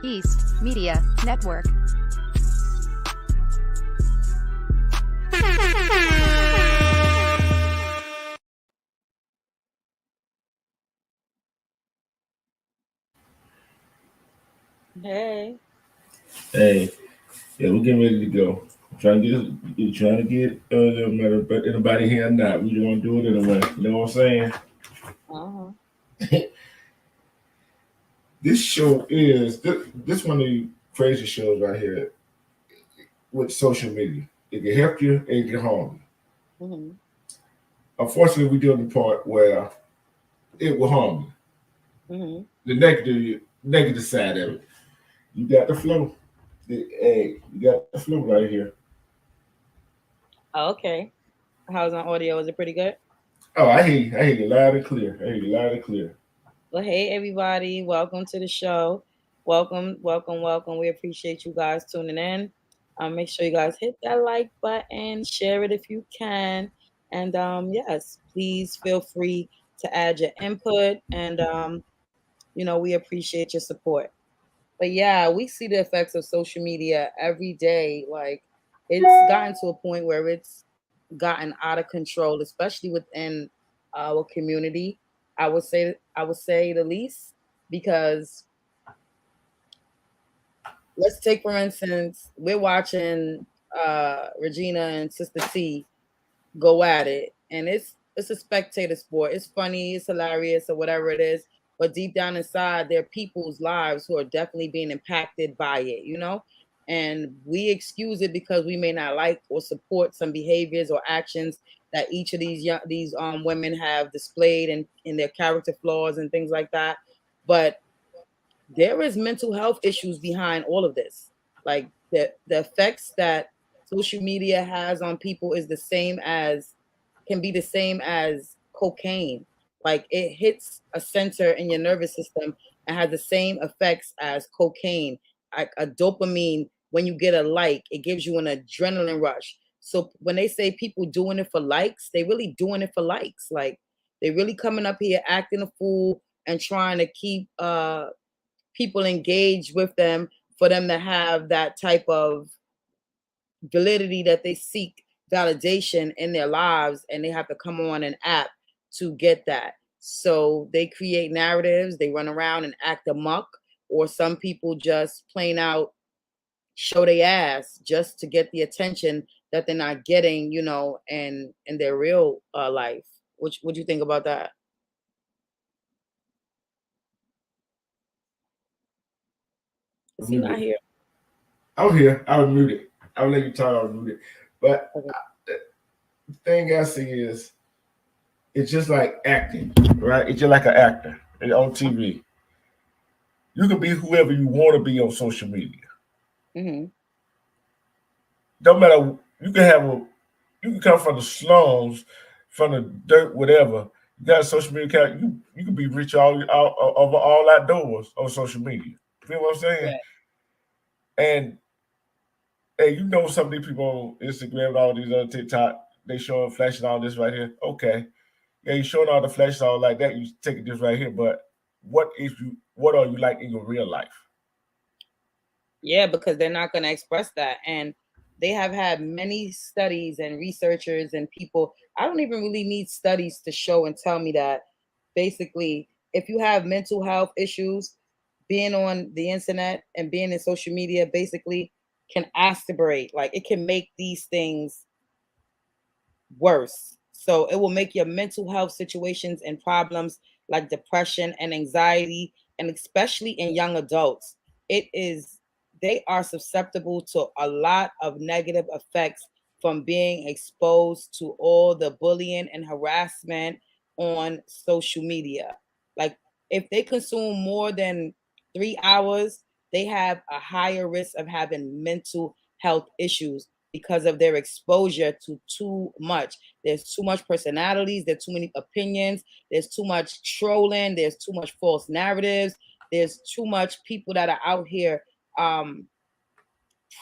East Media Network. Hey. Hey, yeah, we're getting ready to go. Trying to get anybody here or not. We don't do it anyway. You know what I'm saying? Uh-huh. This show is this one of the crazy shows right here with social media. It can help you and it can harm Mm-hmm. you. Unfortunately, we do the part where it will harm Mm-hmm. you. The negative side of it. You got the flow. Hey, you got the flow right here. Okay. How's my audio? Is it pretty good? Oh, I hear you. I hear you loud and clear. I hear you loud and clear. Well, hey everybody. Welcome to the show. Welcome, welcome, welcome. We appreciate you guys tuning in. Make sure you guys hit that like button, share it if you can. And yes, please feel free to add your input and we appreciate your support. But yeah, we see the effects of social media every day. Like it's gotten to a point where it's gotten out of control, especially within our community. I would say the least, because let's take for instance, we're watching Regina and Sister T go at it, and it's a spectator sport. It's funny, it's hilarious, or whatever it is. But deep down inside, there are people's lives who are definitely being impacted by it. And we excuse it because we may not like or support some behaviors or actions that each of these women have displayed in their character flaws and things like that. But there is mental health issues behind all of this. Like the effects that social media has on people is the same as can be the same as cocaine. Like it hits a center in your nervous system and has the same effects as cocaine. Like a dopamine, when you get a like, it gives you an adrenaline rush. So when they say people doing it for likes, they really doing it for likes. Like they really coming up here acting a fool and trying to keep people engaged with them for them to have that type of validity that they seek validation in their lives, and they have to come on an app to get that. So they create narratives, they run around and act amok, or some people just plain out show their ass just to get the attention that they're not getting, in their real life. What do you think about that? Is he not Muted. here? I'm here. I was muted. I'll let you talk. I was muted. But Okay. the thing I see is it's just like acting, right? It's just like an actor on TV. You can be whoever you want to be on social media. Mm-hmm. Don't matter. You can have a. You can come from the slums, from the dirt, whatever. You got a social media account. You can be rich all outdoors on social media. You know what I'm saying? Right. And hey, some of these people on Instagram and all these other TikTok, they showing flashing all this right here. Okay, yeah, you showing all the flashes all like that. You taking this right here, but what are you like in your real life? Yeah, because they're not going to express that. And they have had many studies and researchers and people. I don't even really need studies to show and tell me that basically, if you have mental health issues, being on the internet and being in social media basically can aspirate. Like it can make these things worse. So it will make your mental health situations and problems like depression and anxiety, and especially in young adults, it is they are susceptible to a lot of negative effects from being exposed to all the bullying and harassment on social media. Like if they consume more than 3 hours, they have a higher risk of having mental health issues because of their exposure to too much. There's too much personalities, there's too many opinions, there's too much trolling, there's too much false narratives, there's too much people that are out here um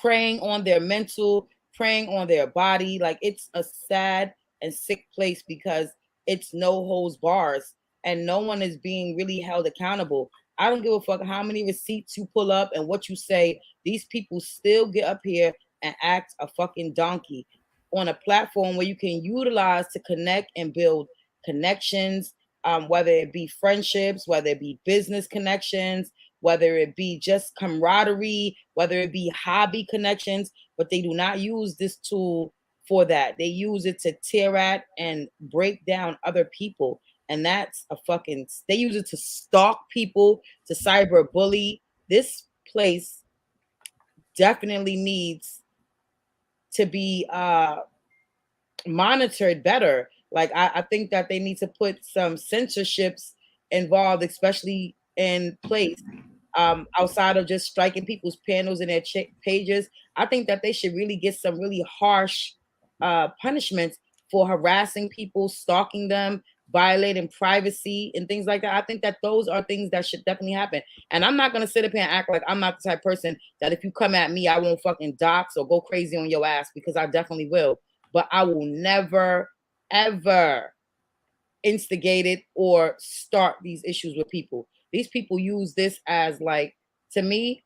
preying on their mental, preying on their body. Like it's a sad and sick place because it's no holds bars and no one is being really held accountable. I don't give a fuck how many receipts you pull up and what you say. These people still get up here and act a fucking donkey on a platform where you can utilize to connect and build connections, whether it be friendships, whether it be business connections, whether it be just camaraderie, whether it be hobby connections, but they do not use this tool for that. They use it to tear at and break down other people. And that's a fucking, they use it to stalk people, to cyber bully. This place definitely needs to be monitored better. Like I think that they need to put some censorships involved, especially in place, outside of just striking people's panels and their pages. I think that they should really get some really harsh punishments for harassing people, stalking them, violating privacy and things like that. I think that those are things that should definitely happen. And I'm not gonna sit up here and act like I'm not the type of person that if you come at me, I won't fucking dox or go crazy on your ass, because I definitely will. But I will never, ever instigate it or start these issues with people. These people use this as, like, to me,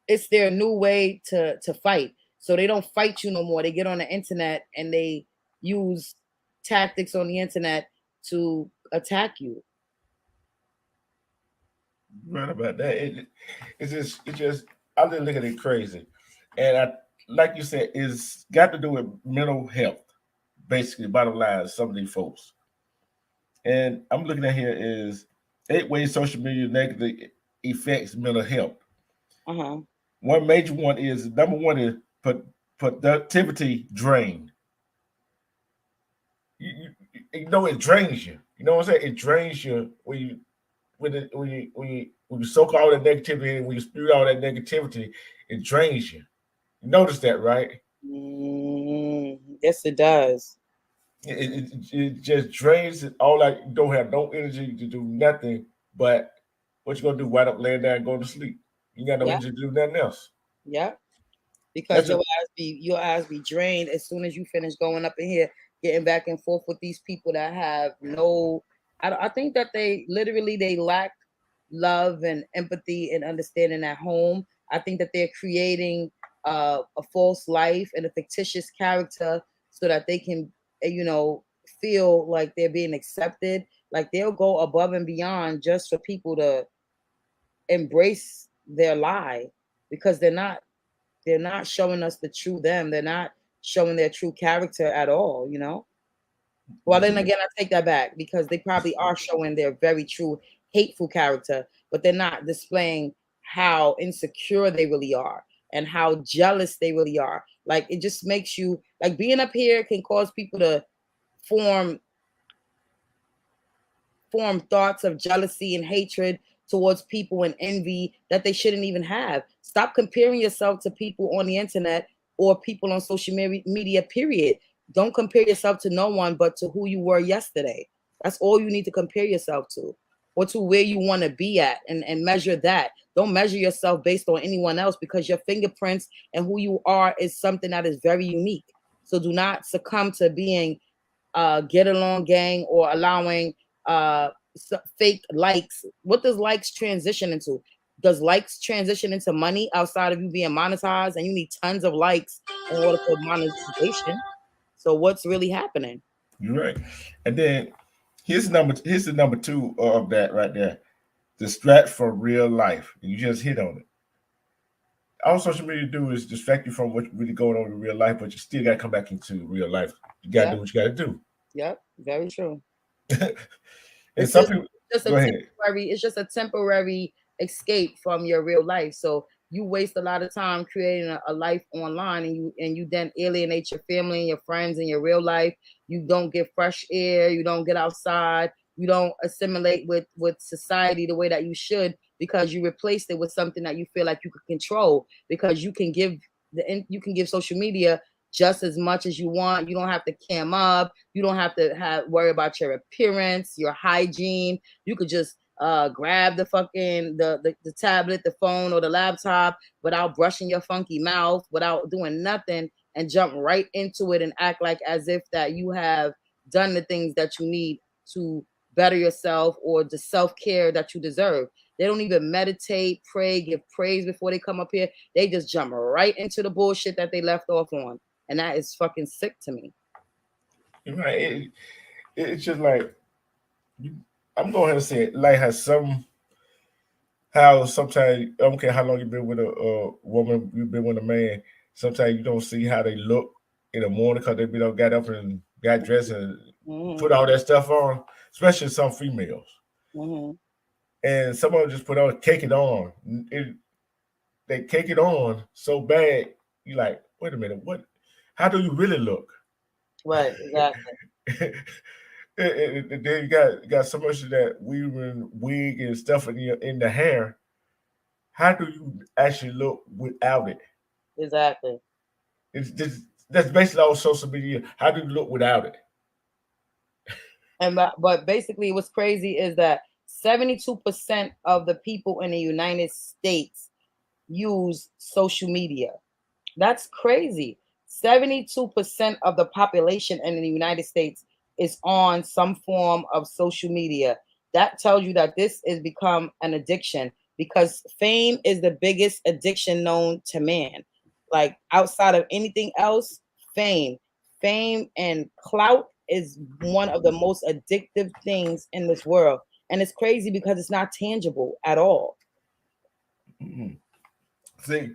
it's their new way to fight. So they don't fight you no more. They get on the internet and they use tactics on the internet to attack you. Right about that. It's just I just look at it crazy. And I, like you said, it's got to do with mental health. Basically, bottom line, some of these folks. And I'm looking at here is 8 ways social media negatively affects mental health. Uh-huh. One major one is, number one is productivity drain. You know, it drains you. You know what I'm saying? It drains you when you soak all that negativity and when you spew all that negativity, it drains you. You notice that, right? Yes, it does. It just drains it all. Like, you don't have no energy to do nothing. But what you gonna do? Wind up laying down and go to sleep. You got no Yeah. energy to do nothing else. Yeah. Because your ass be drained as soon as you finish going up in here, getting back and forth with these people that have no. I think that they lack love and empathy and understanding at home. I think that they're creating a false life and a fictitious character so that they can, feel like they're being accepted. Like they'll go above and beyond just for people to embrace their lie, because they're not showing us the true them. They're not showing their true character at all, Well, then again, I take that back, because they probably are showing their very true hateful character, but they're not displaying how insecure they really are and how jealous they really are. Like, it just makes you, like, being up here can cause people to form thoughts of jealousy and hatred towards people and envy that they shouldn't even have. Stop comparing yourself to people on the internet or people on social media, period. Don't compare yourself to no one but to who you were yesterday. That's all you need to compare yourself to, or to where you want to be at, and measure that. Don't measure yourself based on anyone else, because your fingerprints and who you are is something that is very unique. So do not succumb to being get along gang, or allowing fake likes. What does likes transition into? Does likes transition into money outside of you being monetized, and you need tons of likes in order for monetization? So what's really happening? You're right. And then here's the number two of that right there. Distract from real life. You just hit on it. All social media do is distract you from what's really going on in real life, but you still got to come back into real life. You got to do what you got to do. Yep, very true. And some people, go ahead. It's just a temporary escape from your real life. So you waste a lot of time creating a life online, and you then alienate your family and your friends in your real life. You don't get fresh air. You don't get outside. You don't assimilate with society the way that you should, because you replaced it with something that you feel like you could control, because you can give social media just as much as you want. You don't have to cam up. You don't have to worry about your appearance, your hygiene. You could just grab the fucking the tablet, the phone, or the laptop without brushing your funky mouth, without doing nothing, and jump right into it and act like as if that you have done the things that you need to better yourself or the self-care that you deserve. They don't even meditate, pray, give praise before they come up here. They just jump right into the bullshit that they left off on. And that is fucking sick to me. Right. It's just like, I'm going ahead and say it, like how sometimes, I don't care how long you've been with a woman, you've been with a man, sometimes you don't see how they look in the morning because they got up and got dressed and put all that stuff on, especially some females. And some of them just put on, cake it on. They cake it on so bad, you're like, wait a minute, what? How do you really look? Right, exactly. And then you got so much of that weaving wig and stuff in the hair. How do you actually look without it? Exactly. It's just, that's basically all social media. How do you look without it? And but basically, what's crazy is that 72% of the people in the United States use social media. That's crazy. 72% of the population in the United States is on some form of social media. That tells you that this has become an addiction, because fame is the biggest addiction known to man. Like outside of anything else, fame and clout is one of the most addictive things in this world. And it's crazy because it's not tangible at all. See,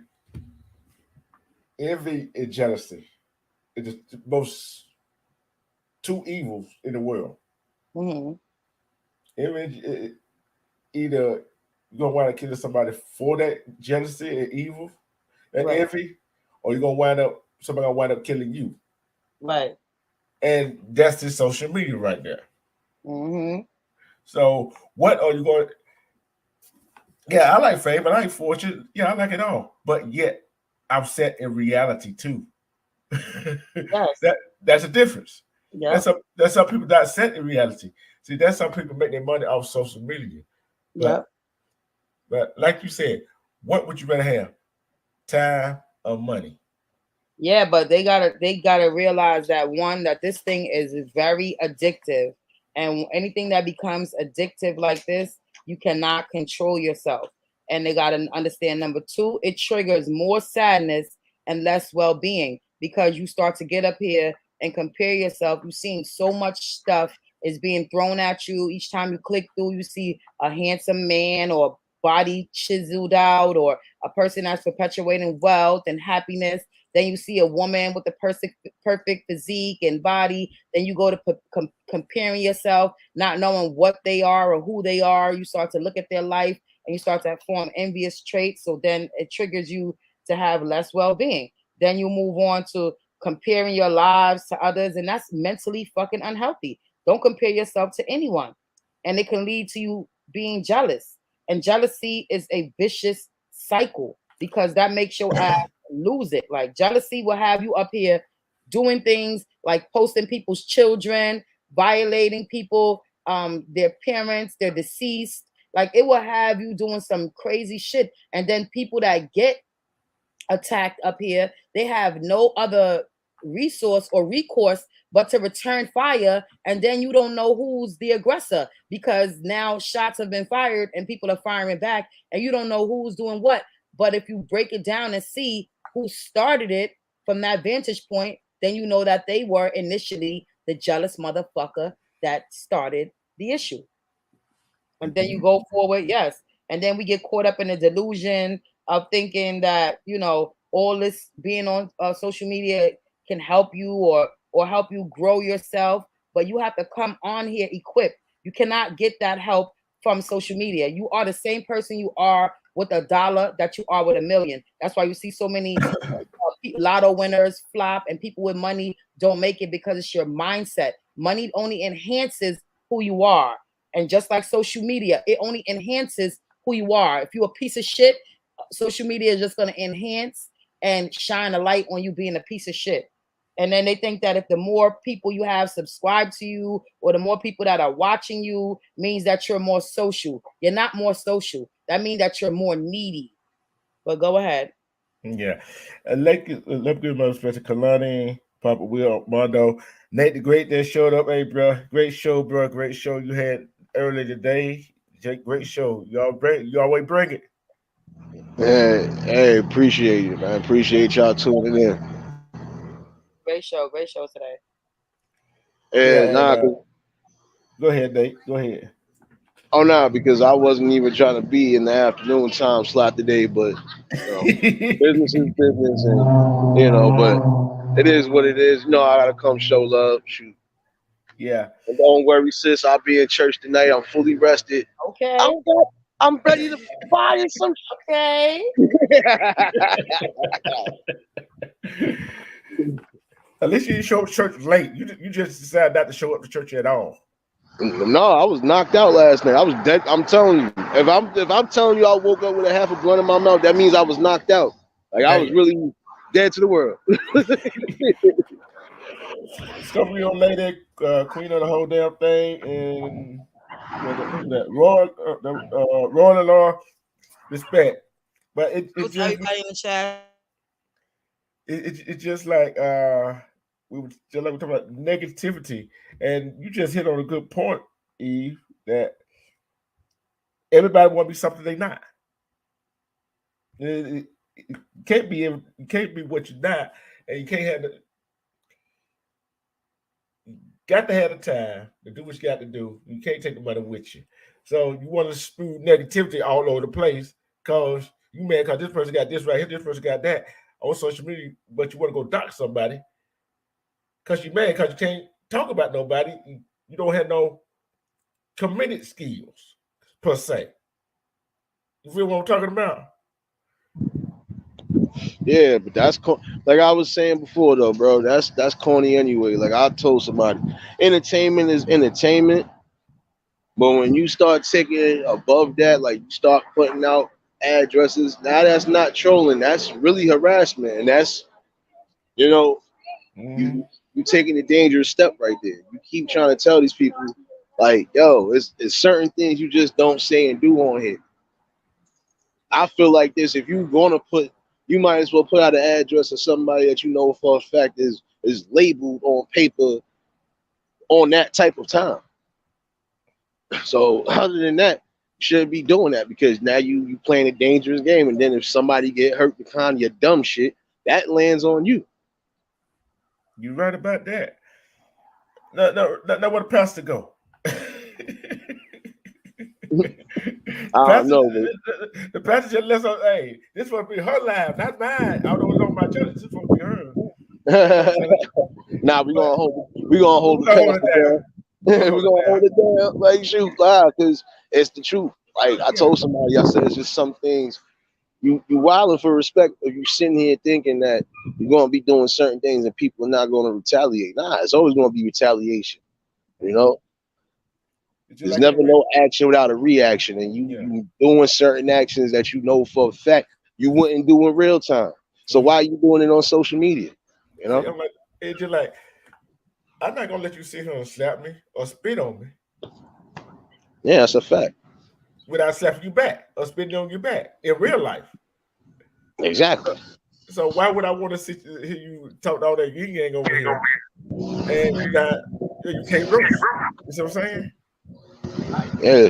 envy and jealousy is the most two evils in the world. Envy, either you're gonna wind up killing somebody for that jealousy and evil and envy, or you're gonna wind up killing you. Right. And that's the social media right there. So what are you going to? Yeah, I like fame, but I ain't fortunate. Yeah, I like it all. But yet, I'm set in reality too. Yes. That's a difference. Yeah. That's some people not set in reality. See, that's some people make their money off social media. But like you said, what would you rather have? Time or money? Yeah, but they gotta realize that that this thing is very addictive, and anything that becomes addictive like this, you cannot control yourself. And they gotta understand, number two, it triggers more sadness and less well-being, because you start to get up here and compare yourself. You've seen so much stuff is being thrown at you. Each time you click through, you see a handsome man or body chiseled out, or a person that's perpetuating wealth and happiness. Then you see a woman with the perfect physique and body. Then you go to comparing yourself, not knowing what they are or who they are. You start to look at their life and you start to form envious traits. So then it triggers you to have less well-being. Then you move on to comparing your lives to others, and that's mentally fucking unhealthy. Don't compare yourself to anyone, and it can lead to you being jealous. And jealousy is a vicious cycle, because that makes your ass lose it. Like, jealousy will have you up here doing things like posting people's children, violating people, their parents, their deceased. Like, it will have you doing some crazy shit. And then people that get attacked up here, they have no other resource or recourse but to return fire. And then you don't know who's the aggressor, because now shots have been fired and people are firing back, and you don't know who's doing what. But if you break it down and see who started it from that vantage point, then you know that they were initially the jealous motherfucker that started the issue. And then you go forward, yes. And then we get caught up in a delusion of thinking that, all this being on social media can help you or help you grow yourself. But you have to come on here equipped. You cannot get that help from social media. You are the same person you are with $1 that you are with $1 million. That's why you see so many lotto winners flop, and people with money don't make it, because it's your mindset. Money only enhances who you are. And just like social media, it only enhances who you are. If you're a piece of shit, social media is just going to enhance and shine a light on you being a piece of shit. And then they think that if the more people you have subscribed to you, or the more people that are watching you, means that you're more social. You're not more social. That means that you're more needy. But go ahead. Yeah. Let's give my respect to Kalani. Papa Will, Mondo, Nate the Great that showed up. Hey, bro, great show, bro. Great show you had earlier today. Great show. You always bring it. Hey, appreciate it, man. Appreciate y'all tuning in. Great show today. Yeah, And and nah, go ahead, Nate. Go ahead. oh nah, because I wasn't even trying to be in the afternoon time slot today, but business is business, and but it is what it is. I gotta come show love. Shoot. Yeah. And don't worry, sis. I'll be in church tonight. I'm fully rested. Okay. I'm ready to fire some. Okay. At least you didn't show up to church late. You just decided not to show up to church at all. No, I was knocked out last night. I was dead. I'm telling you. If I'm telling you I woke up with a half a blunt in my mouth, that means I was knocked out. Like I was really dead to the world. Discovery on lady, queen of the whole damn thing, and who's that? Royal and Laura, respect. But it's just everybody in the chat. It's just like we were talking about negativity, and you just hit on a good point, Eve, that everybody want to be something they're not. It can't be what you're not, and you can't have the. Got to have the time to do what you got to do. You can't take the money with you. So you want to spew negativity all over the place because you mad because this person got this right here, this person got that on social media, but you want to go dox somebody because you're mad because you can't talk about nobody. You don't have no committed skills per se. You feel what I'm talking about? Yeah, but that's like I was saying before, though, bro. That's corny anyway. Like I told somebody, entertainment is entertainment, but when you start taking it above that, like you start putting out addresses, now that's not trolling. That's really harassment, and that's you taking a dangerous step right there. You keep trying to tell these people, like, yo, it's certain things you just don't say and do on here. I feel like this. If you're gonna you might as well put out an address of somebody that you know for a fact is labeled on paper on that type of time. So other than that, you shouldn't be doing that because now you playing a dangerous game, and then if somebody get hurt because of your dumb shit, that lands on you. You're right about that. No, where the pastor go? I know. The pastor just lets us. Hey, this supposed to be her life, not mine. Although it's on my church, this supposed to be hers. Nah, we're gonna hold the pastor down. We're gonna hold it down, like shoot, because it's the truth. Like I told somebody, I said it's just some things you wilding for respect if you sitting here thinking that you're gonna be doing certain things and people are not gonna retaliate. Nah, it's always gonna be retaliation. There's never no action without a reaction, and you doing certain actions that you know for a fact you wouldn't do in real time. So why are you doing it on social media? It's just like I'm not gonna let you sit here and slap me or spit on me. Yeah, that's a fact. Without slapping you back or spitting on your back in real life. Exactly. So why would I want to hear you talk all that yin yang over here? And you can't roast. You see what I'm saying? Yeah.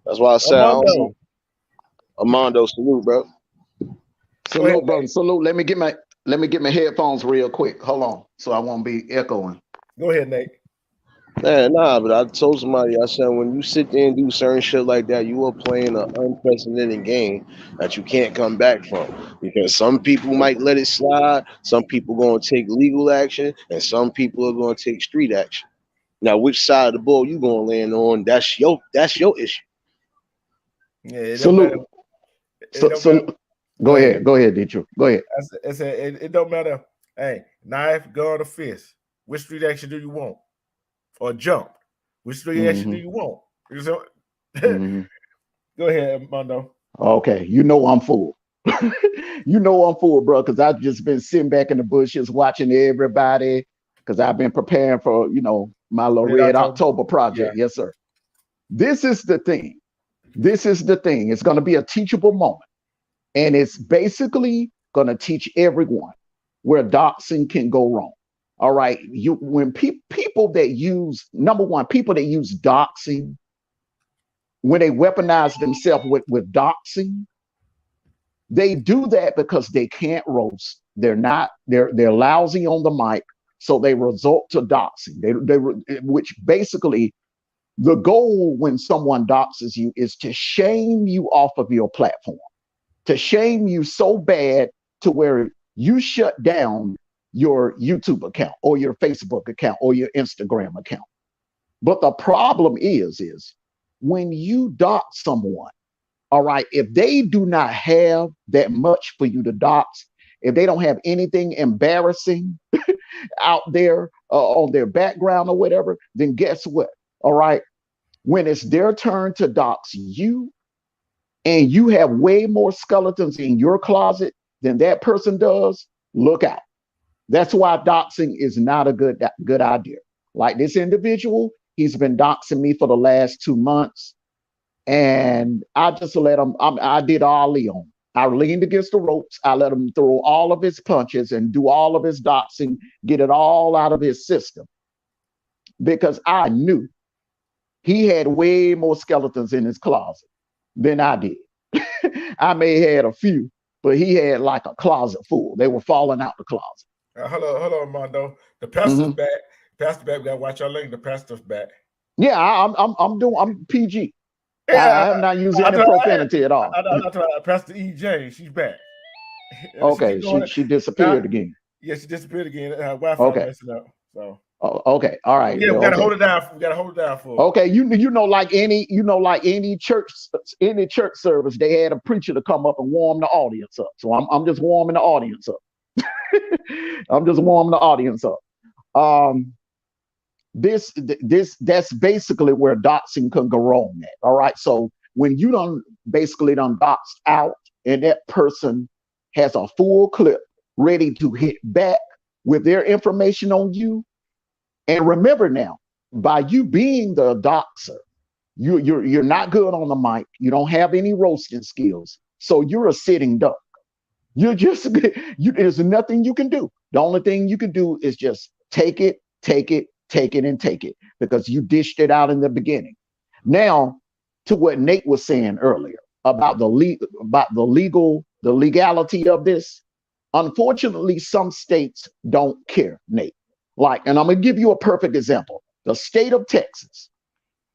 That's why I said Armando, salute, bro. Salute, bro. Salute. Let me get my headphones real quick. Hold on, so I won't be echoing. Go ahead, Nate. Man, nah, but I told somebody, I said, when you sit there and do certain shit like that, you are playing an unprecedented game that you can't come back from. Because some people might let it slide, some people going to take legal action, and some people are going to take street action. Now, which side of the ball you going to land on? That's your issue. Yeah. Salute. Go ahead, D-TRURH. Go ahead. I said it don't matter. Hey, knife, gun, or fist. Which street action do you want? Or jump? Which street action do you want? Go ahead, Mondo. Okay, I'm full. I'm full, bro, because I've just been sitting back in the bushes watching everybody because I've been preparing for, my little Red October project. Yeah. Yes, sir. This is the thing. It's going to be a teachable moment. And it's basically going to teach everyone where doxing can go wrong. All right, when people that use, number one, people that use doxing, when they weaponize themselves with doxing, they do that because they can't roast. They're lousy on the mic, so they resort to doxing. Which basically the goal when someone doxes you is to shame you off of your platform, to shame you so bad to where you shut down your YouTube account or your Facebook account or your Instagram account. But the problem is when you dox someone, all right, if they do not have that much for you to dox, if they don't have anything embarrassing out there on their background or whatever, then guess what? All right, when it's their turn to dox you, and you have way more skeletons in your closet than that person does, look out. That's why doxing is not a good idea. Like this individual, he's been doxing me for the last 2 months, and I just let him. I did Ali on him. I leaned against the ropes. I let him throw all of his punches and do all of his doxing, get it all out of his system, because I knew he had way more skeletons in his closet than I did. I may have had a few, but he had like a closet full. They were falling out the closet. Hold on, Mondo. The pastor's back. Pastor back. We gotta watch our link. The pastor's back. Yeah, I'm PG. Yeah, I'm not using any profanity at all. Pastor EJ, she's back. Okay, she disappeared again. Yeah, she disappeared again. Wi-Fi messing up. So. Oh, okay, all right. Yeah, we gotta hold it down. We gotta hold it down for. Okay, you know, like any church service, they had a preacher to come up and warm the audience up. So I'm just warming the audience up. I'm just warming the audience up. That's basically where doxing can go wrong at. All right. So when you done doxed out and that person has a full clip ready to hit back with their information on you, and remember now, by you being the doxer, you're not good on the mic. You don't have any roasting skills, so you're a sitting duck. There's nothing you can do. The only thing you can do is just take it, because you dished it out in the beginning. Now, to what Nate was saying earlier about the legality of this. Unfortunately, some states don't care, Nate. And I'm gonna give you a perfect example. The state of Texas,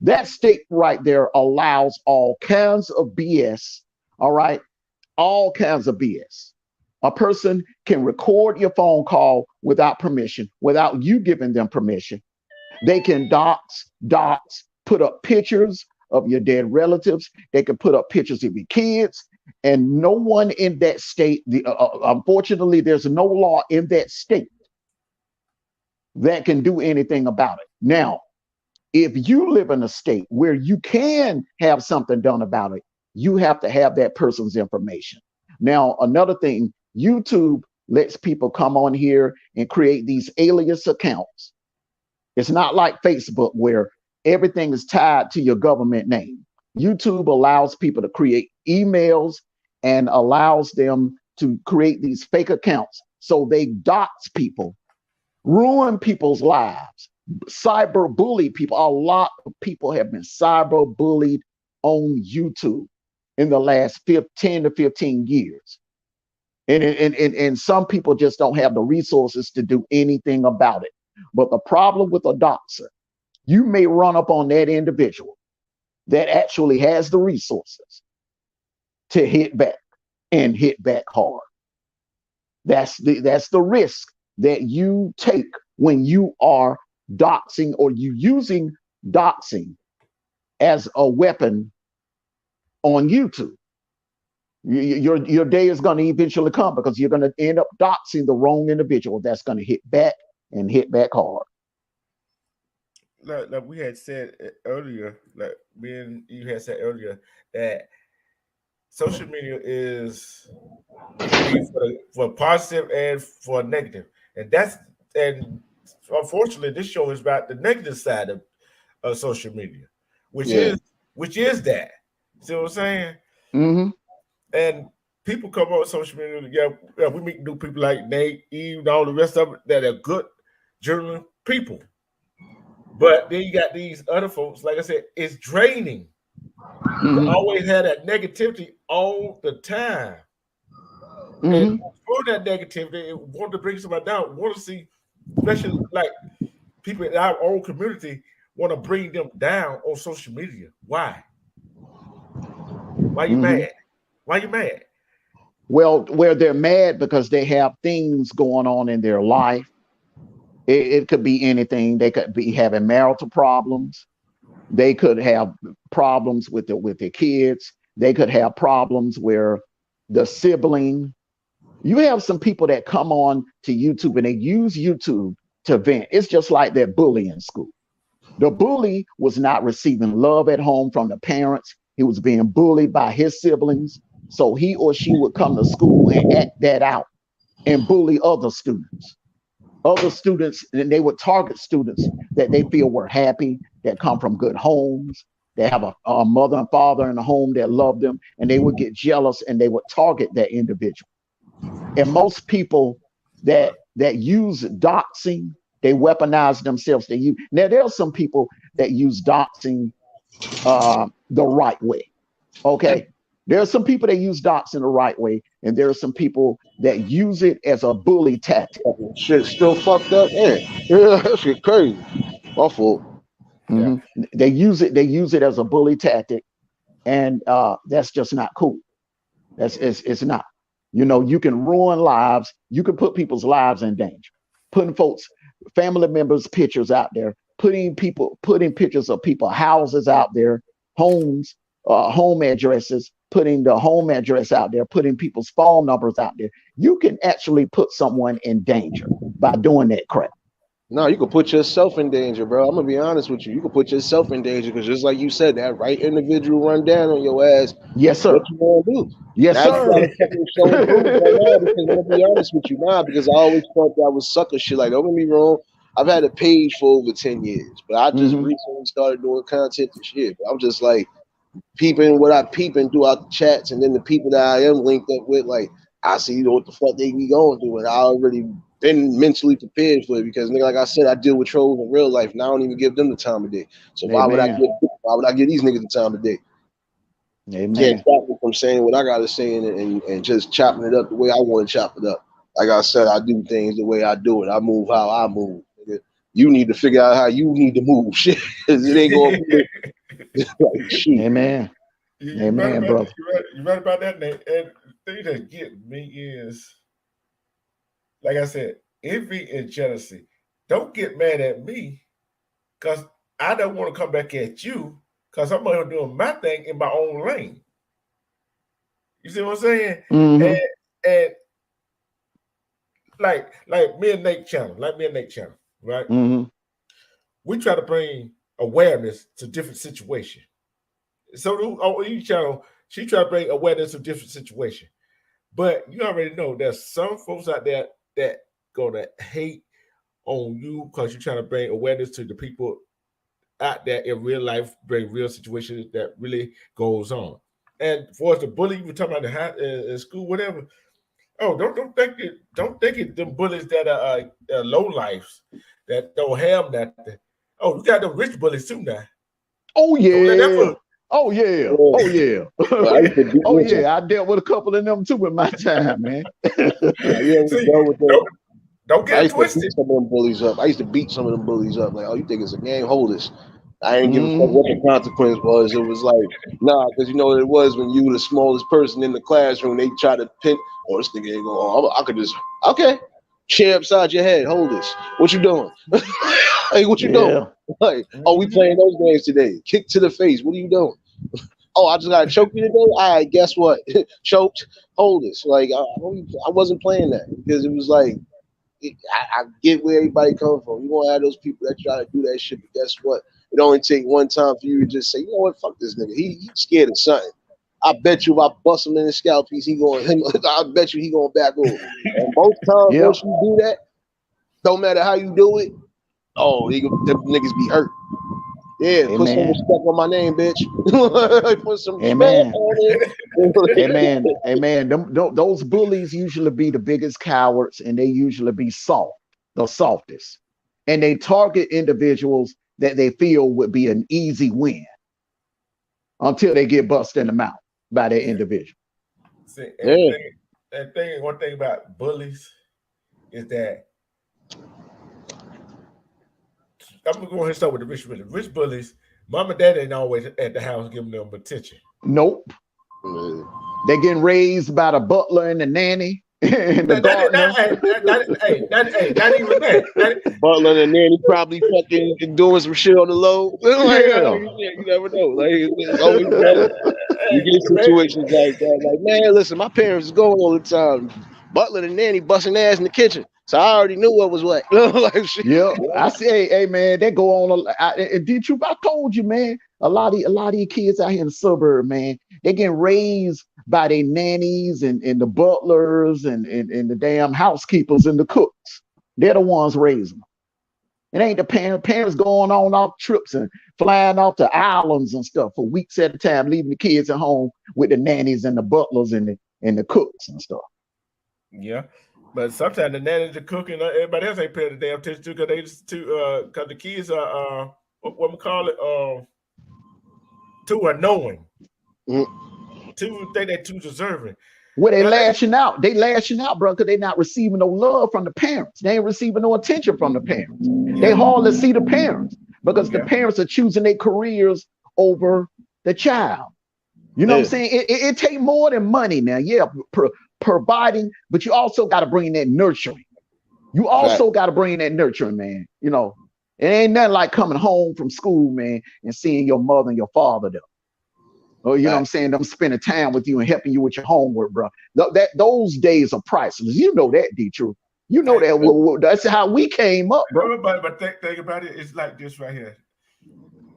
that state right there allows all kinds of BS. All right, all kinds of BS. A person can record your phone call without permission, without you giving them permission. They can dox, put up pictures of your dead relatives. They can put up pictures of your kids, and no one in that state, unfortunately, there's no law in that state that can do anything about it. Now, if you live in a state where you can have something done about it, you have to have that person's information. Now, another thing, YouTube lets people come on here and create these alias accounts. It's not like Facebook where everything is tied to your government name. YouTube allows people to create emails and allows them to create these fake accounts. So they dox people, ruin people's lives, cyber bully people. A lot of people have been cyber bullied on YouTube in the last 10 to 15 years. And some people just don't have the resources to do anything about it. But the problem with a doxer, you may run up on that individual that actually has the resources to hit back and hit back hard. That's the risk that you take when you are doxing or you using doxing as a weapon on YouTube. Your day is going to eventually come because you're going to end up doxing the wrong individual that's going to hit back and hit back hard. Like we had said earlier, like me and you had said earlier, that social media is for positive and for negative, and unfortunately, this show is about the negative side of social media, which is that. See what I'm saying? Mm-hmm. And people come on social media. Yeah, we meet new people like Nate, Eve, and all the rest of it that are good genuine people. But then you got these other folks, like I said, it's draining. You always have that negativity all the time. And for that negativity, it want to bring somebody down, want to see, especially like people in our own community, want to bring them down on social media. Why? Why you mad? Why you mad? Well, where they're mad because they have things going on in their life. It could be anything. They could be having marital problems. They could have problems with their kids. They could have problems where the sibling. You have some people that come on to YouTube and they use YouTube to vent. It's just like that bully in school. The bully was not receiving love at home from the parents. He was being bullied by his siblings. So he or she would come to school and act that out and bully other students. And they would target students that they feel were happy, that come from good homes, that have a mother and father in a home that love them, and they would get jealous and they would target that individual. And most people that use doxing, they weaponize themselves. Now there are some people that use doxing the right way. Okay. There are some people that use doxing the right way, and there are some people that use it as a bully tactic. Shit still fucked up. Yeah, that shit crazy. Awful. They use it as a bully tactic, and that's just not cool. It's not. You know, you can ruin lives. You can put people's lives in danger. Putting folks, family members' pictures out there. Putting pictures of people's houses out there, homes, home addresses. Putting the home address out there, putting people's phone numbers out there. You can actually put someone in danger by doing that crap. No, you can put yourself in danger, bro. I'm gonna be honest with you. You can put yourself in danger because just like you said, that right individual run down on your ass. Yes, sir. What you gonna do? Yes, now sir. You gotta show and prove right now because I'm gonna be honest with you now because I always thought that was sucker shit. Like, don't get me wrong. I've had a page for over 10 years, but I just recently started doing content and shit. But I'm just like, peeping what I peeping throughout the chats, and then the people that I am linked up with, like I see what the fuck they be going through, and I already been mentally prepared for it because, nigga, like I said, I deal with trolls in real life, and I don't even give them the time of day. So why would I give these niggas the time of day? Amen. Can't stop me from saying what I gotta say and just chopping it up the way I want to chop it up. Like I said, I do things the way I do it. I move how I move. Nigga. You need to figure out how you need to move. Shit, it ain't gonna be. Like, Amen. Amen, brother. You're right about that, Nate. And the thing that gets me is, like I said, envy and jealousy. Don't get mad at me because I don't want to come back at you because I'm going to do my thing in my own lane. You see what I'm saying? And like me and Nate channel, right? We try to bring awareness to different situations. So on each channel, she try to bring awareness to different situations. But you already know there's some folks out there that gonna hate on you because you're trying to bring awareness to the people out there in real life, bring real situations that really goes on. And for us, the bully you were talking about in school, whatever. Oh, don't think it them bullies that are low lives that don't have nothing. Oh, you got the rich bullies too now. Oh yeah. Oh yeah. Oh yeah. Oh yeah. I dealt with a couple of them too in my time, man. Don't get twisted. Some of them bullies up. I used to beat some of them bullies up. Like, oh, you think it's a game? Hold this. I didn't give a fuck what the consequence was. It was like, nah, because you know what it was when you were the smallest person in the classroom. They try to pin. Oh, this nigga ain't going. I could just chair upside your head. Hold this. What you doing? Hey, what you doing? Like, oh, we playing those games today. Kick to the face. What are you doing? Oh, I just gotta choke you today. All right, guess what? Choked. Hold this. Like, I wasn't playing that because it was like, I get where everybody comes from. You gonna have those people that try to do that shit, but guess what? It only take one time for you to just say, you know what, fuck this nigga. He scared of something. I bet you if I bust him in the scalp piece, I bet you he gonna back over. And most times, once you do that, don't matter how you do it, them niggas be hurt. Yeah, put some respect on my name, bitch. Put some respect on it. Amen. Amen. Those bullies usually be the biggest cowards, and they usually be the softest. and they target individuals that they feel would be an easy win until they get busted in the mouth by that individual. See, Yeah. one thing about bullies is that I'm gonna go ahead and start with the rich bullies. Rich bullies, mom and dad ain't always at the house giving them attention. Nope. They getting raised by the butler and the nanny and the gardener. Not even that. Butler and nanny probably fucking doing some shit on the low. Like, you never know. Like, it's always better. You get situations like that. Like, man, listen, my parents is going all the time. Butler and nanny busting ass in the kitchen. So I already knew what was what. Like, shit. Yeah, I say, hey man, they go on. D-TRURH, I told you, man. A lot of these kids out here in the suburb, man, they getting raised by their nannies and the butlers and the damn housekeepers and the cooks. They're the ones raising them. It ain't the parents going on off trips and flying off to islands and stuff for weeks at a time, leaving the kids at home with the nannies and the butlers and the cooks and stuff. Yeah. But sometimes the nannies are cooking, everybody else ain't paying the damn attention to because the kids are what we call it, too unknowing. Too think they're too deserving. Well, they lashing out. They lashing out, bro, because they're not receiving no love from the parents. They ain't receiving no attention from the parents. Yeah. They hardly see the parents because the parents are choosing their careers over the child. You know what I'm saying? It take more than money now. Yeah, providing, but you also got to bring that nurturing. You also got to bring that nurturing, man. You know, it ain't nothing like coming home from school, man, and seeing your mother and your father there. Or, you know what I'm saying? Them spending time with you and helping you with your homework, bro. Those days are priceless. You know that, D-TRURH. You know that. That's how we came up, bro. But think about it. It's like this right here.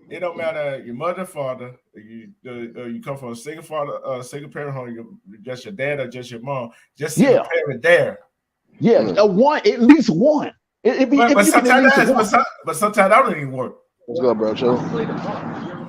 It don't matter your mother, father. You come from a single father, single parent home. Just your dad or just your mom. Just see a parent there. Yeah, at least one. But sometimes that don't even work. What's good, bro? Chill.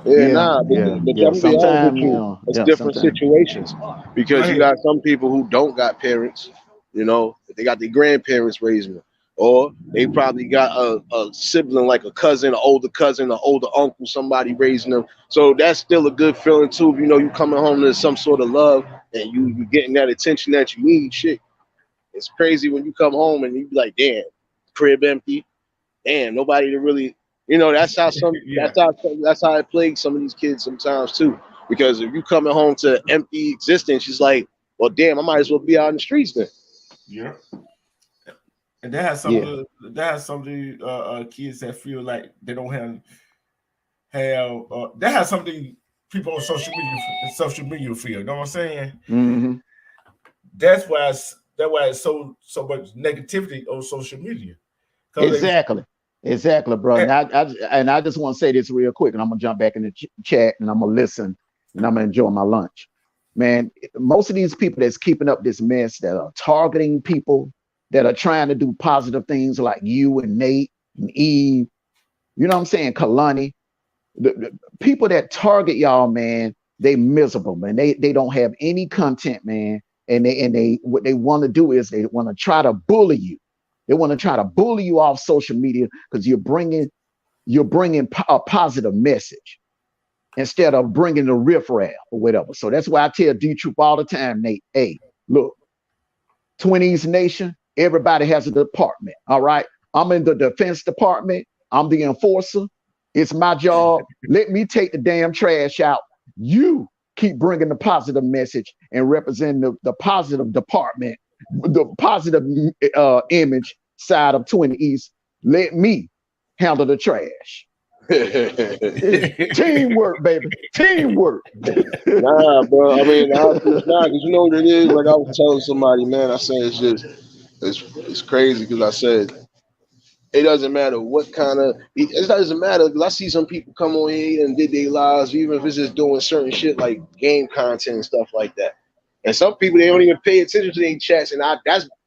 But sometimes it's different situations because you got some people who don't got parents, you know, they got their grandparents raising them, or they probably got a sibling like a cousin, an older cousin, an older uncle, somebody raising them. So that's still a good feeling too. You know, you coming home to some sort of love and you getting that attention that you need. Shit, it's crazy when you come home and you be like, damn, crib empty, damn, nobody to really. You know, that's how that's how it plagues some of these kids sometimes too. Because if you coming home to empty existence, it's like, well, damn, I might as well be out in the streets then. Yeah. And that has some of the kids that feel like they don't have that has something people on social media feel. You know what I'm saying? Mm-hmm. That's why it's so much negativity on social media. Exactly, bro. And I just want to say this real quick, and I'm gonna jump back in the chat and I'm gonna listen and I'm gonna enjoy my lunch. Man, most of these people that's keeping up this mess that are targeting people that are trying to do positive things like you and Nate and Eve, you know what I'm saying, Kalani, the people that target y'all, man, they miserable, man. They don't have any content, man, and they what they want to do is they want to try to bully you. They want to try to bully you off social media because you're bringing a positive message instead of bringing the riffraff or whatever. So that's why I tell D-TRURH all the time, Nate, hey, look, 20s Nation, everybody has a department, all right? I'm in the defense department. I'm the enforcer. It's my job. Let me take the damn trash out. You keep bringing the positive message and representing the positive department, the positive image side of 20 East. Let me handle the trash. Teamwork, baby. Teamwork. Nah, bro. I mean, because you know what it is. Like I was telling somebody, man. I said it's crazy because I said it doesn't matter what kind of. It doesn't matter because I see some people come on here and did their lives, even if it's just doing certain shit like game content and stuff like that. And some people, they don't even pay attention to their chats, and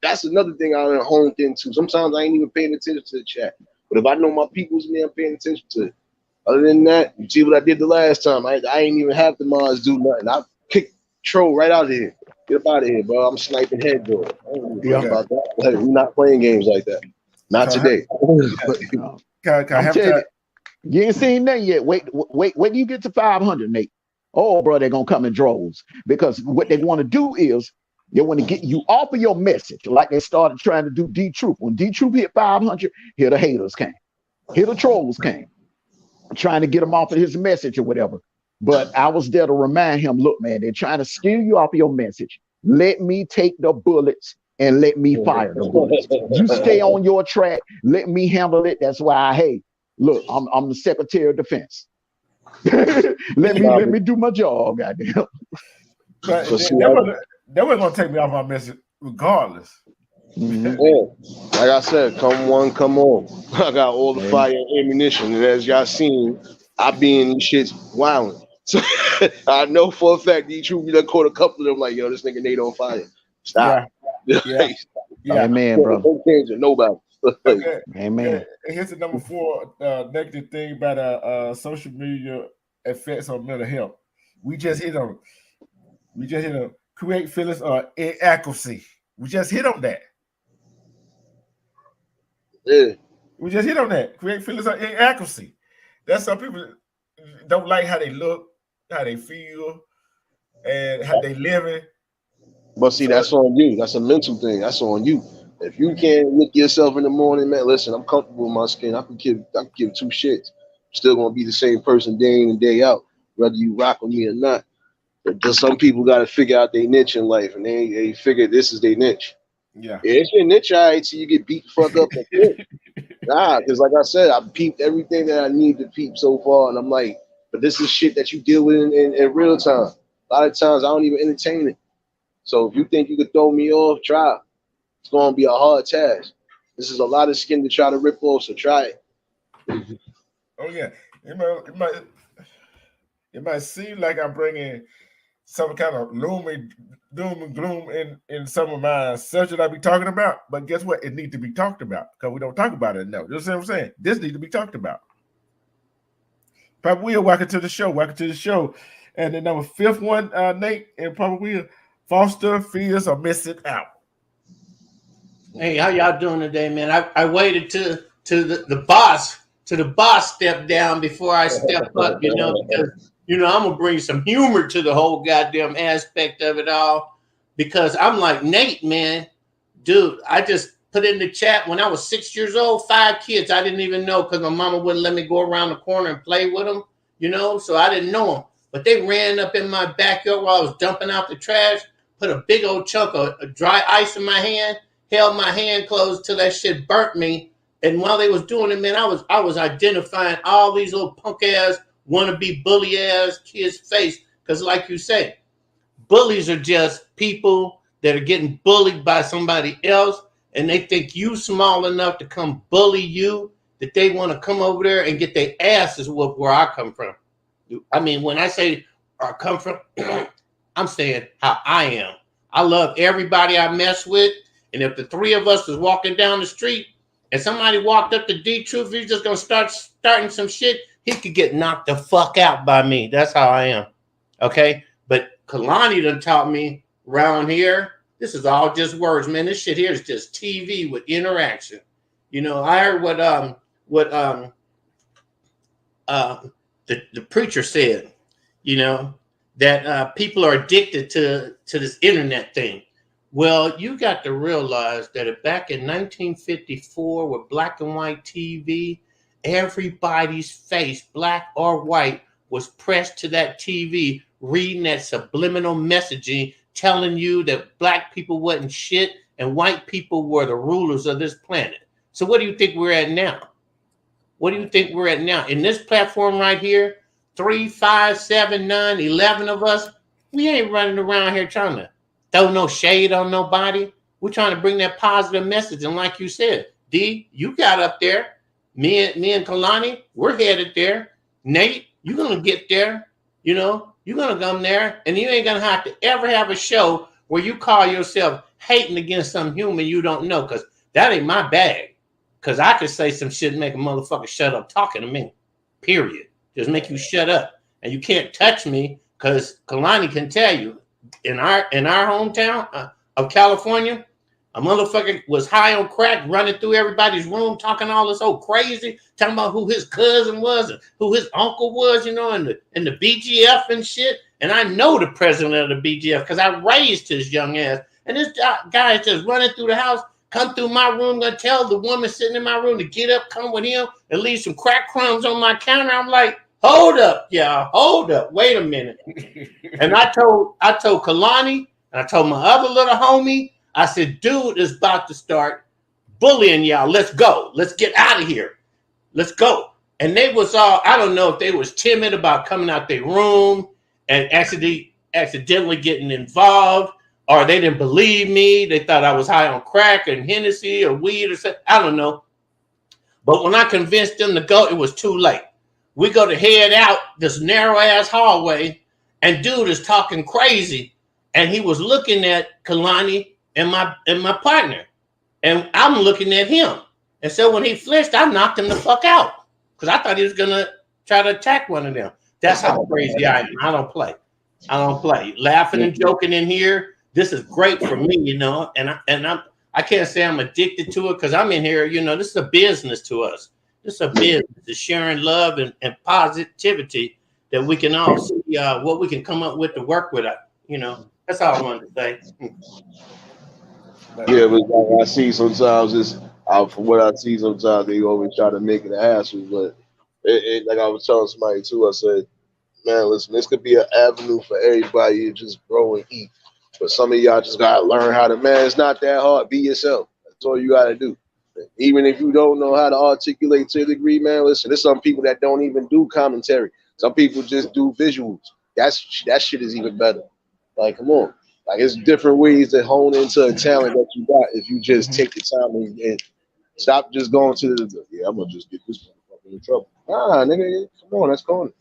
that's another thing I honed into. Sometimes I ain't even paying attention to the chat, but if I know my people's in there, I'm paying attention to it. Other than that, you see what I did the last time. I ain't even have the mods do nothing. I kicked Troll right out of here. Get up out of here, bro. I'm sniping head, bro. I don't give about that. Like, we're not playing games like that. Not today. I'm telling you, you ain't seen nothing yet. Wait till you get to 500, Nate. Oh, bro, they're gonna come in droves because what they want to do is they want to get you off of your message, like they started trying to do D-TRURH. When D-TRURH hit 500, here the haters came, here the trolls came, trying to get him off of his message or whatever. But I was there to remind him, look, man, they're trying to steal you off of your message. Let me take the bullets and let me fire the bullets. You stay on your track. Let me handle it. That's why, hey, look, I'm the Secretary of Defense. let me do my job, goddamn. But they were gonna take me off my message regardless. Yeah. Like I said, come one, come on. I got all the fire and ammunition, and as y'all seen, I be in these shits wilding. So I know for a fact D-TRURH, we done caught a couple of them like, yo, this nigga Nate on fire. Stop. Yeah. Amen, bro. Don't change it, nobody. Okay. Amen. Here's the number 4 negative thing about social media effects on mental health. We just hit on create feelings of inadequacy. We just hit on that. Yeah. We just hit on that. Create feelings of inadequacy. That's some people don't like how they look, how they feel, and how they living. But see, that's on you. That's a mental thing. That's on you. If you can't look yourself in the morning, man, listen, I'm comfortable with my skin. I can give 2 shits. I'm still gonna be the same person day in and day out, whether you rock with me or not. But just some people got to figure out their niche in life, and they figure this is their niche. Yeah, it's your niche, all right, so you get beat the fuck up. Nah, because like I said, I peeped everything that I need to peep so far, and I'm like, but this is shit that you deal with in real time. A lot of times I don't even entertain it. So if you think you could throw me off, try. It's gonna be a hard task. This is a lot of skin to try to rip off, so try it. Oh yeah, it might seem like I'm bringing some kind of doom and gloom in some of my subject I be talking about, but guess what? It needs to be talked about because we don't talk about it enough. You know what I'm saying? This needs to be talked about. Papa Will, welcome to the show. And the number 5th one, Nate and Papa Will, foster fears of missing out. Hey, how y'all doing today, man? I waited to the boss step down before I step up, because I'm gonna bring some humor to the whole goddamn aspect of it all, because I'm like, Nate, man, dude, I just put in the chat when I was 6 years old, 5 kids. I didn't even know because my mama wouldn't let me go around the corner and play with them, so I didn't know them. But they ran up in my backyard while I was dumping out the trash, put a big old chunk of dry ice in my hand, held my hand closed till that shit burnt me. And while they was doing it, man, I was identifying all these little punk ass, wannabe bully ass kids' face. Because like you say, bullies are just people that are getting bullied by somebody else, and they think you small enough to come bully you, that they want to come over there and get their asses whooped where I come from. I mean, when I say I come from, I'm saying how I am. I love everybody I mess with. And if the 3 of us was walking down the street and somebody walked up to D-TRURH, he's just going to starting some shit, he could get knocked the fuck out by me. That's how I am. Okay? But Kalani done taught me around here, this is all just words, man. This shit here is just TV with interaction. I heard what the preacher said, that people are addicted to this internet thing. Well, you got to realize that back in 1954 with black and white TV, everybody's face, black or white, was pressed to that TV, reading that subliminal messaging, telling you that black people wasn't shit and white people were the rulers of this planet. So what do you think we're at now? What do you think we're at now? In this platform right here, 3, 5, 7, 9, 11 of us, we ain't running around here trying to throw no shade on nobody. We're trying to bring that positive message. And like you said, D, you got up there. Me and Kalani, we're headed there. Nate, you're going to get there. You're going to come there. And you ain't going to have to ever have a show where you call yourself hating against some human you don't know, because that ain't my bag. Because I could say some shit and make a motherfucker shut up talking to me. Period. Just make you shut up. And you can't touch me, because Kalani can tell you, in our hometown of California, A motherfucker was high on crack, running through everybody's room, talking all this old crazy, talking about who his cousin was and who his uncle was, you know, and the BGF and shit. And I know the president of the BGF because I raised his young ass. And this guy is just running through the house, come through my room, gonna tell the woman sitting in my room to get up, come with him, and leave some crack crumbs on my counter. I'm like, hold up, y'all, hold up, wait a minute. And I told Kalani, and I told my other little homie, I said, dude is about to start bullying y'all. Let's go. Let's get out of here. Let's go. And they was all, I don't know if they was timid about coming out their room and accidentally getting involved, or they didn't believe me. They thought I was high on crack and Hennessy or weed or something. I don't know. But when I convinced them to go, it was too late. We go to head out this narrow-ass hallway, and dude is talking crazy. And he was looking at Kalani and my partner. And I'm looking at him. And so when he flinched, I knocked him the fuck out. Because I thought he was going to try to attack one of them. That's how crazy I am. I don't play. Laughing and joking in here. This is great for me, you know. And I can't say I'm addicted to it because I'm in here, you know, this is a business to us. This is a business. It's sharing love and positivity that we can all see what we can come up with to work with. You know, that's all I wanted to say. Yeah, but like I see sometimes from what I see sometimes they always try to make it a hassle. But like I was telling somebody too, I said, man, listen, this could be an avenue for everybody to just grow and eat. But some of y'all just gotta learn how to, man, it's not that hard. Be yourself. That's all you gotta do. Even if you don't know how to articulate to a degree, man, listen, there's some people that don't even do commentary. Some people just do visuals. That shit is even better. Like, come on. Like, it's different ways to hone into a talent that you got if you just take the time and stop just going to I'm going to just get this motherfucker in trouble. Nah, nigga, come on, that's corny.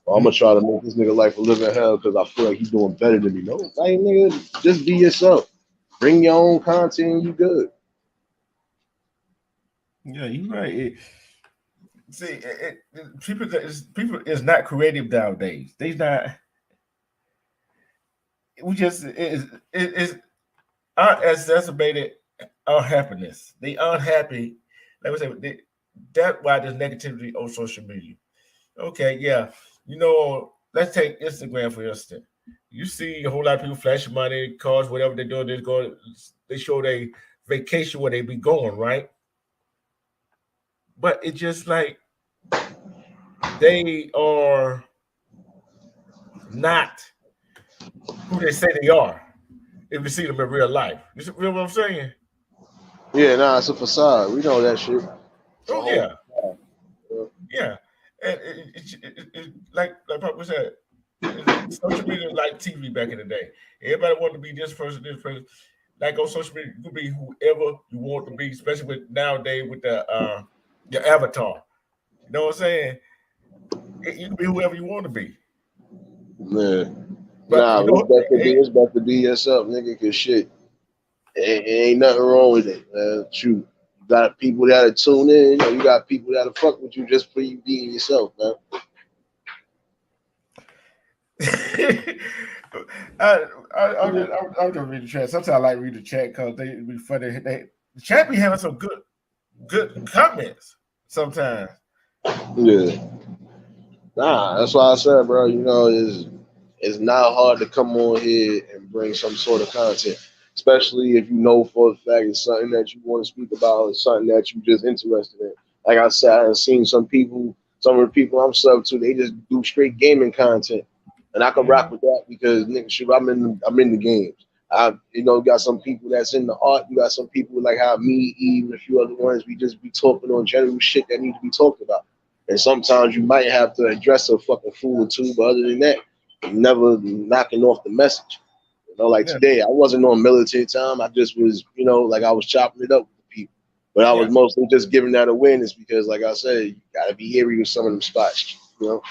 Well, I'm going to try to make this nigga life a living hell because I feel like he's doing better than me. No, like, nigga, just be yourself. Bring your own content and you good. Yeah, you're right. People is not creative nowadays. They not. We just is exacerbated unhappiness. They unhappy. Like I said, that's why there's negativity on social media. Okay, yeah. You know, let's take Instagram for instance. You see a whole lot of people flashing money, cars, whatever they're doing. They show their vacation where they be going, right? But it's just like they are not who they say they are if you see them in real life. You see what I'm saying? Yeah, nah, it's a facade. We know that shit. Oh, yeah. Yeah. And it like Papa said, social media like TV back in the day. Everybody wanted to be this person. Like on social media, you can be whoever you want to be, especially with nowadays with your avatar. You know what I'm saying? You can be whoever you want to be. Yeah. But nah, you know, it's better to be yourself, nigga, because shit, ain't nothing wrong with it, man. Shoot. You got people that'll tune in, you know, you got people that'll fuck with you just for you being yourself, man. I'll just read the chat. Sometimes I like read the chat because they be funny. The chat be having some good comments sometimes. Yeah. Nah, that's why I said, bro, you know, it's not hard to come on here and bring some sort of content, especially if you know for a fact it's something that you want to speak about, it's something that you just interested in. Like I said, I've seen some of the people I'm sub to, they just do straight gaming content. And I can rock with that because nigga, shoot, I'm in the games. You know, got some people that's in the art. You got some people like how me, Eve, and a few other ones. We just be talking on general shit that need to be talked about. And sometimes you might have to address a fucking fool or two, but other than that, you're never knocking off the message. You know, like today, I wasn't on military time. I just was, you know, like I was chopping it up with the people. But I was mostly just giving that awareness because, like I said, you gotta be eerie with some of them spots. You know.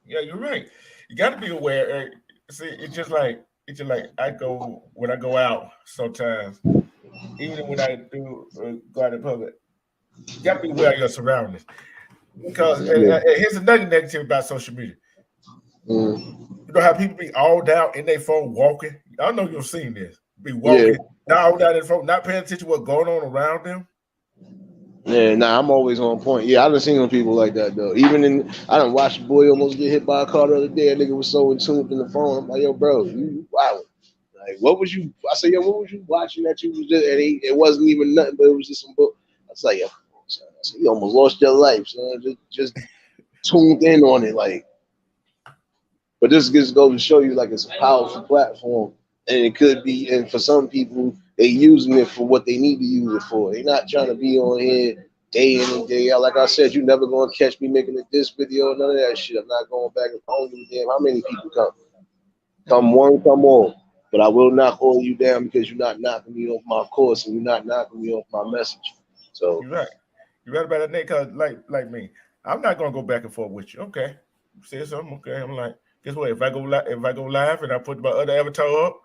Yeah, you're right. You got to be aware. See, it's just like when I go out sometimes, even when I do go out in public, you got to be aware of your surroundings. Because here's another negative about social media. You know how people be all down in their phone walking? I know you've seen this. Be walking not paying attention to what's going on around them. Yeah, nah, I'm always on point. Yeah, I done seen people like that though. Even I done watched a boy almost get hit by a car the other day. That nigga was so in tune in the phone. I'm like, yo, bro, you wow. Like, what was you? I said, yo, what was you watching that you was just? And it wasn't even nothing, but it was just some book. I was like, yo, son. I said, you almost lost your life, son. Just tuned in on it, like. But this just goes to show you, like, it's a powerful platform, and it could be. And for some people, they using it for what they need to use it for. They're not trying to be on here day in and day out. Like I said, you never gonna catch me making a diss video, none of that shit. I'm not going back and I don't give a damn how many people come. Come one, come all. But I will not hold you down because you're not knocking me off my course and you're not knocking me off my message. So you're right. You're right about that, Nate. Cause like me, I'm not gonna go back and forth with you. Okay, you said something. Okay, I'm like, guess what? If I go live and I put my other avatar up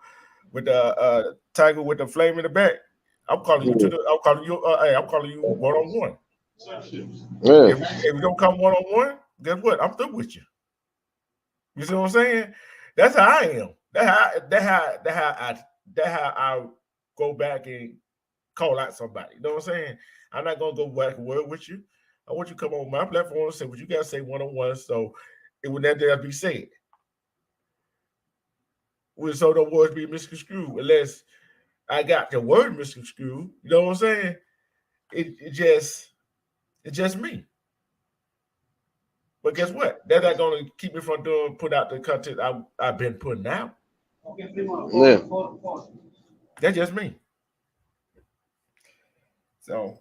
with the tiger with the flame in the back, I'm calling you I'm calling you one on one. yeah. If you don't come one on one, guess what? I'm through with you. You see what I'm saying? That's how I am. That's how I go back and call out somebody. You know what I'm saying? I'm not gonna go back and word with you. I want you to come on my platform and say what you gotta say one on one. So it would never be said. So the words be misconstrued unless I got the word misconstrued. You know what I'm saying? It's just me. But guess what? That's not gonna keep me from put out the content I've been putting out. Yeah. That's just me. So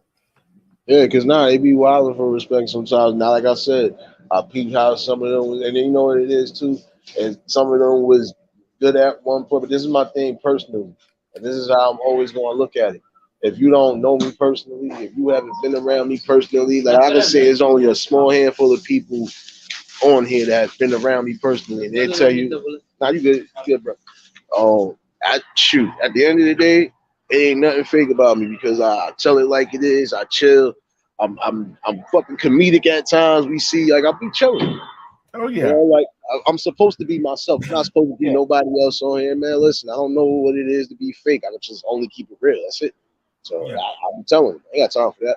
Yeah, because they be wilding for respect sometimes. Now, like I said, I peep how some of them, and then you know what it is too, and some of them was good at one point. But this is my thing personally, and this is how I'm always going to look at it. If you don't know me personally, if you haven't been around me personally, like I can say, it's only a small handful of people on here that have been around me personally, and they tell you, "Nah, you good, bro." Shoot. At the end of the day, it ain't nothing fake about me because I tell it like it is. I chill. I'm fucking comedic at times. We see like I'll be chilling. Oh yeah. You know, like I'm supposed to be myself. I'm not supposed to be nobody else on here, man. Listen, I don't know what it is to be fake. I can just only keep it real. That's it. So Yeah. I'm telling you, I ain't got time for that.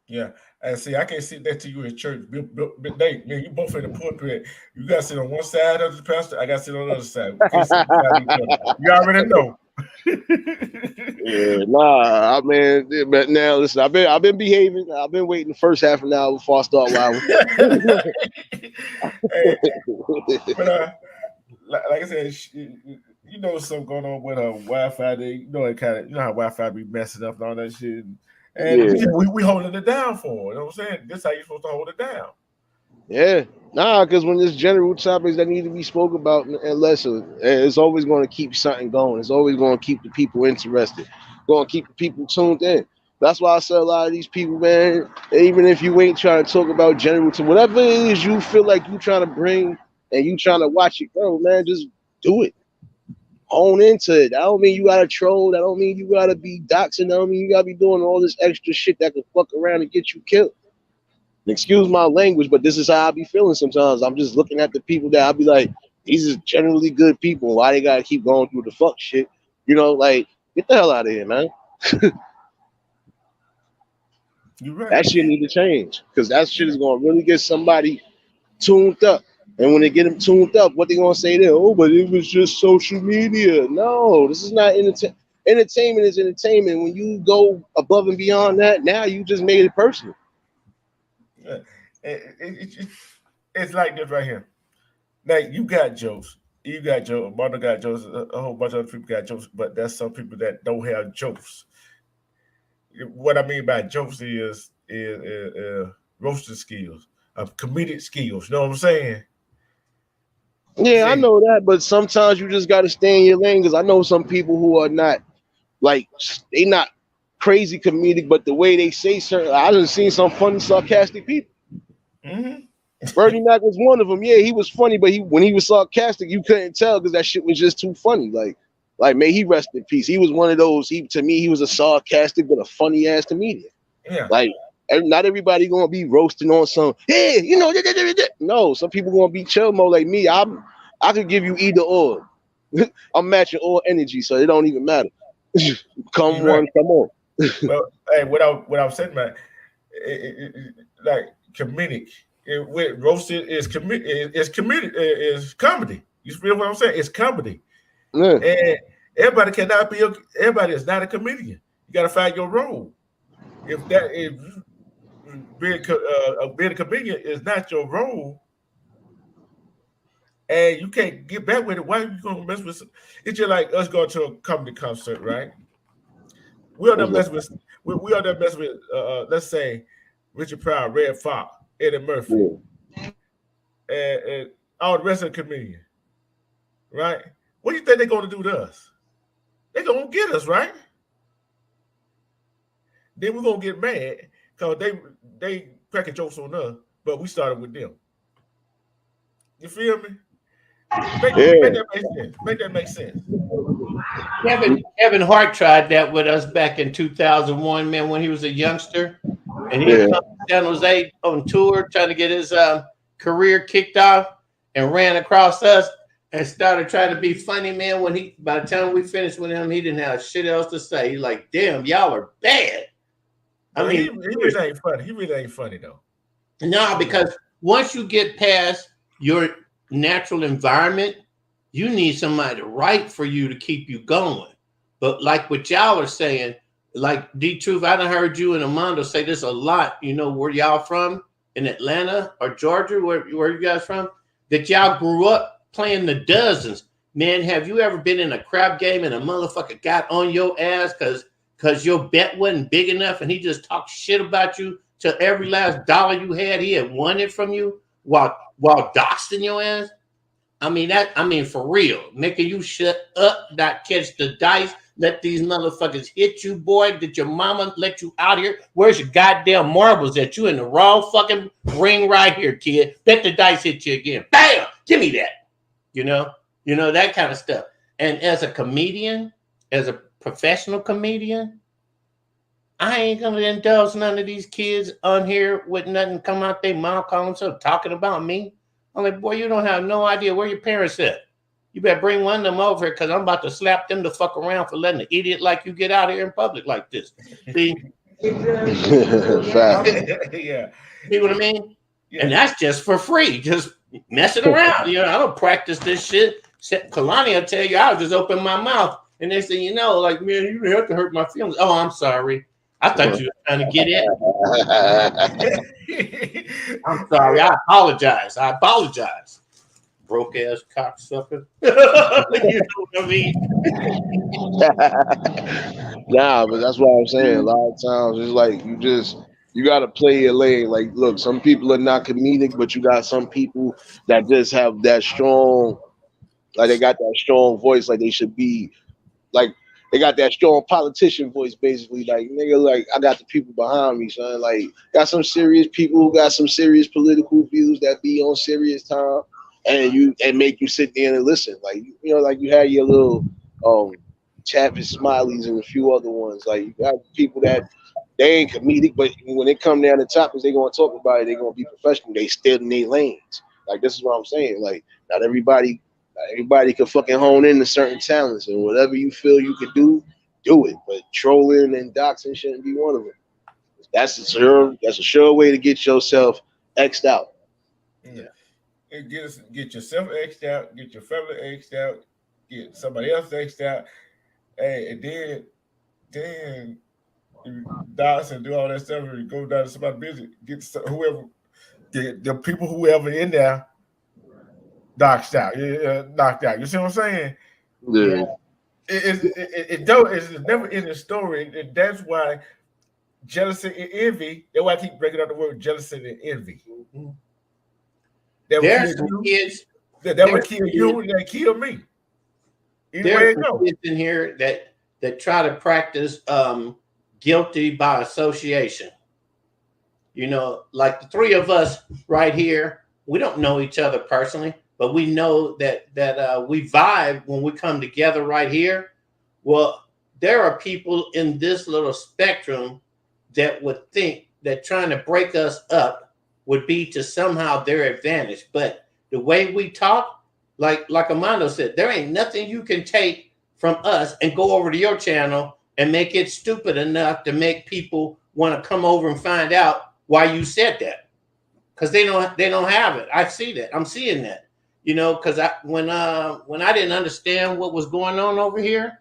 Yeah, and see, I can't sit next to you in church. But Nate, man, you both in the pulpit. You got to sit on one side of the pastor. I got to sit on the other side. We can't sit beside each other. You already know. Yeah, nah, but now listen, I've been behaving. I've been waiting the first half an hour before I start wilding. Hey, but like I said, you know something going on with her Wi-Fi. You know it kind of, you know how Wi-Fi be messing up and all that shit. And Yeah. we holding it down for her. You know what I'm saying? This is how you're supposed to hold it down. Yeah, because when there's general topics that need to be spoken about and lesser, it's always going to keep something going. It's always going to keep the people interested, going to keep the people tuned in. That's why I say a lot of these people, man, even if you ain't trying to talk about general to whatever it is you feel like you trying to bring and you trying to watch it grow, man, just do it. Own into it. That don't mean you gotta troll. That don't mean you gotta be doxing. That don't mean you gotta be doing all this extra shit that could fuck around and get you killed. Excuse my language, but this is how I be feeling sometimes. I'm just looking at the people that I be like, these are generally good people. Why they gotta keep going through the fuck shit? You know, like, get the hell out of here, man. You're right. That shit need to change because that shit is gonna really get somebody tuned up. And when they get them tuned up, what they gonna say there? Oh, but it was just social media. No, this is not entertainment. Entertainment is entertainment. When you go above and beyond that, now you just made it personal. Yeah. It's like this right here. Like you got jokes. You got jokes. Martin got jokes. A whole bunch of other people got jokes, but there's some people that don't have jokes. What I mean by jokes is roasting skills, comedic skills. You know what I'm saying? Yeah, I know that, but sometimes you just gotta stay in your lane. Because I know some people who are not like they not crazy comedic, but the way they say certain, I done seen some funny sarcastic people. Mm-hmm. Bernie Mac was one of them. Yeah, he was funny, but when he was sarcastic, you couldn't tell because that shit was just too funny. Like may he rest in peace. He was one of those. To me, he was a sarcastic but a funny ass comedian. Yeah. Like not everybody gonna be roasting on some. Yeah, you know. No, some people gonna be chill mode like me. I could give you either or. I'm matching all energy, so it don't even matter. Come You're right. on, come on. Well, hey, what I'm saying, man, like comedic. With roasted is is comedy. You feel what I'm saying? It's comedy, Yeah. and everybody is not a comedian. You got to find your role. If being a comedian is not your role, and you can't get back with it, why are you gonna mess with? It's just like us going to a comedy concert, right? We are not messing with. We are not messing with. Let's say Richard Pryor, Red Fox, Eddie Murphy, and all the rest of the comedians, right? What do you think they're going to do to us? They're going to get us, right? Then we're going to get mad because they cracking jokes on us, but we started with them. You feel me? Make that make sense. Make that make sense. Kevin Hart tried that with us back in 2001, man, when he was a youngster. And he came to San Jose on tour trying to get his career kicked off and ran across us and started trying to be funny, man. By the time we finished with him, he didn't have shit else to say. He's like, damn, y'all are bad. I mean, he really ain't funny. He really ain't funny, though. No, because once you get past your natural environment, you need somebody to write for you to keep you going. But like what y'all are saying, like D-TRURH, I done heard you and Amanda say this a lot. You know where y'all from? In Atlanta or Georgia? Where you guys from? That y'all grew up playing the dozens. Man, have you ever been in a crap game and a motherfucker got on your ass because your bet wasn't big enough and he just talked shit about you till every last dollar you had, he had won it from you while doxing your ass? I mean, for real, making you shut up, not catch the dice, let these motherfuckers hit you, boy. Did your mama let you out here? Where's your goddamn marbles at? You in the wrong fucking ring right here, kid. Bet the dice hit you again. Bam! Give me that. You know, that kind of stuff. And as a comedian, as a professional comedian, I ain't gonna indulge none of these kids on here with nothing come out their mouth calling themselves talking about me. I'm like, boy, you don't have no idea where your parents at. You better bring one of them over here because I'm about to slap them the fuck around for letting an idiot like you get out here in public like this. See? Yeah. See what I mean? Yeah. And that's just for free, just messing around. You know, I don't practice this shit. Kalani will tell you, I'll just open my mouth. And they say, like, man, you didn't have to hurt my feelings. Oh, I'm sorry. I thought you were trying to get it. I'm sorry. I apologize. Broke ass cocksucker. You know what I mean? Nah, but that's what I'm saying. A lot of times it's like you gotta play your lane. Like, look, some people are not comedic, but you got some people that just have that strong, like they got that strong voice, like they should be, like they got that strong politician voice, basically. Like, nigga, like I got the people behind me, son. Like, got some serious people who got some serious political views that be on serious time, and make you sit there and listen. Like, like you had your little Chavis Smileys and a few other ones. Like, you got people that they ain't comedic, but when they come down to topics, they gonna talk about it. They gonna be professional. They still in their lanes. Like, this is what I'm saying. Like, not everybody can fucking hone in to certain talents, and whatever you feel you could do it. But trolling and doxing shouldn't be one of them. That's a sure way to get yourself X'd out. Yeah. Get yourself X'd out, get your family X'd out, get somebody else X'd out, and then you dox and do all that stuff, and go down to somebody's business, get the people whoever in there knocked out. You see what I'm saying? Yeah. It's never in the story, and that's why jealousy and envy. That's why I keep breaking out the word jealousy and envy. Mm-hmm. There's some kids that would kill you and they kill me. There's some kids in here that try to practice guilty by association. Like the three of us right here, we don't know each other personally, but we know that we vibe when we come together right here. Well, there are people in this little spectrum that would think that trying to break us up would be to somehow their advantage. But the way we talk, like Amando said, there ain't nothing you can take from us and go over to your channel and make it stupid enough to make people want to come over and find out why you said that. Because they don't have it. I see that. I'm seeing that. You know, because when I didn't understand what was going on over here,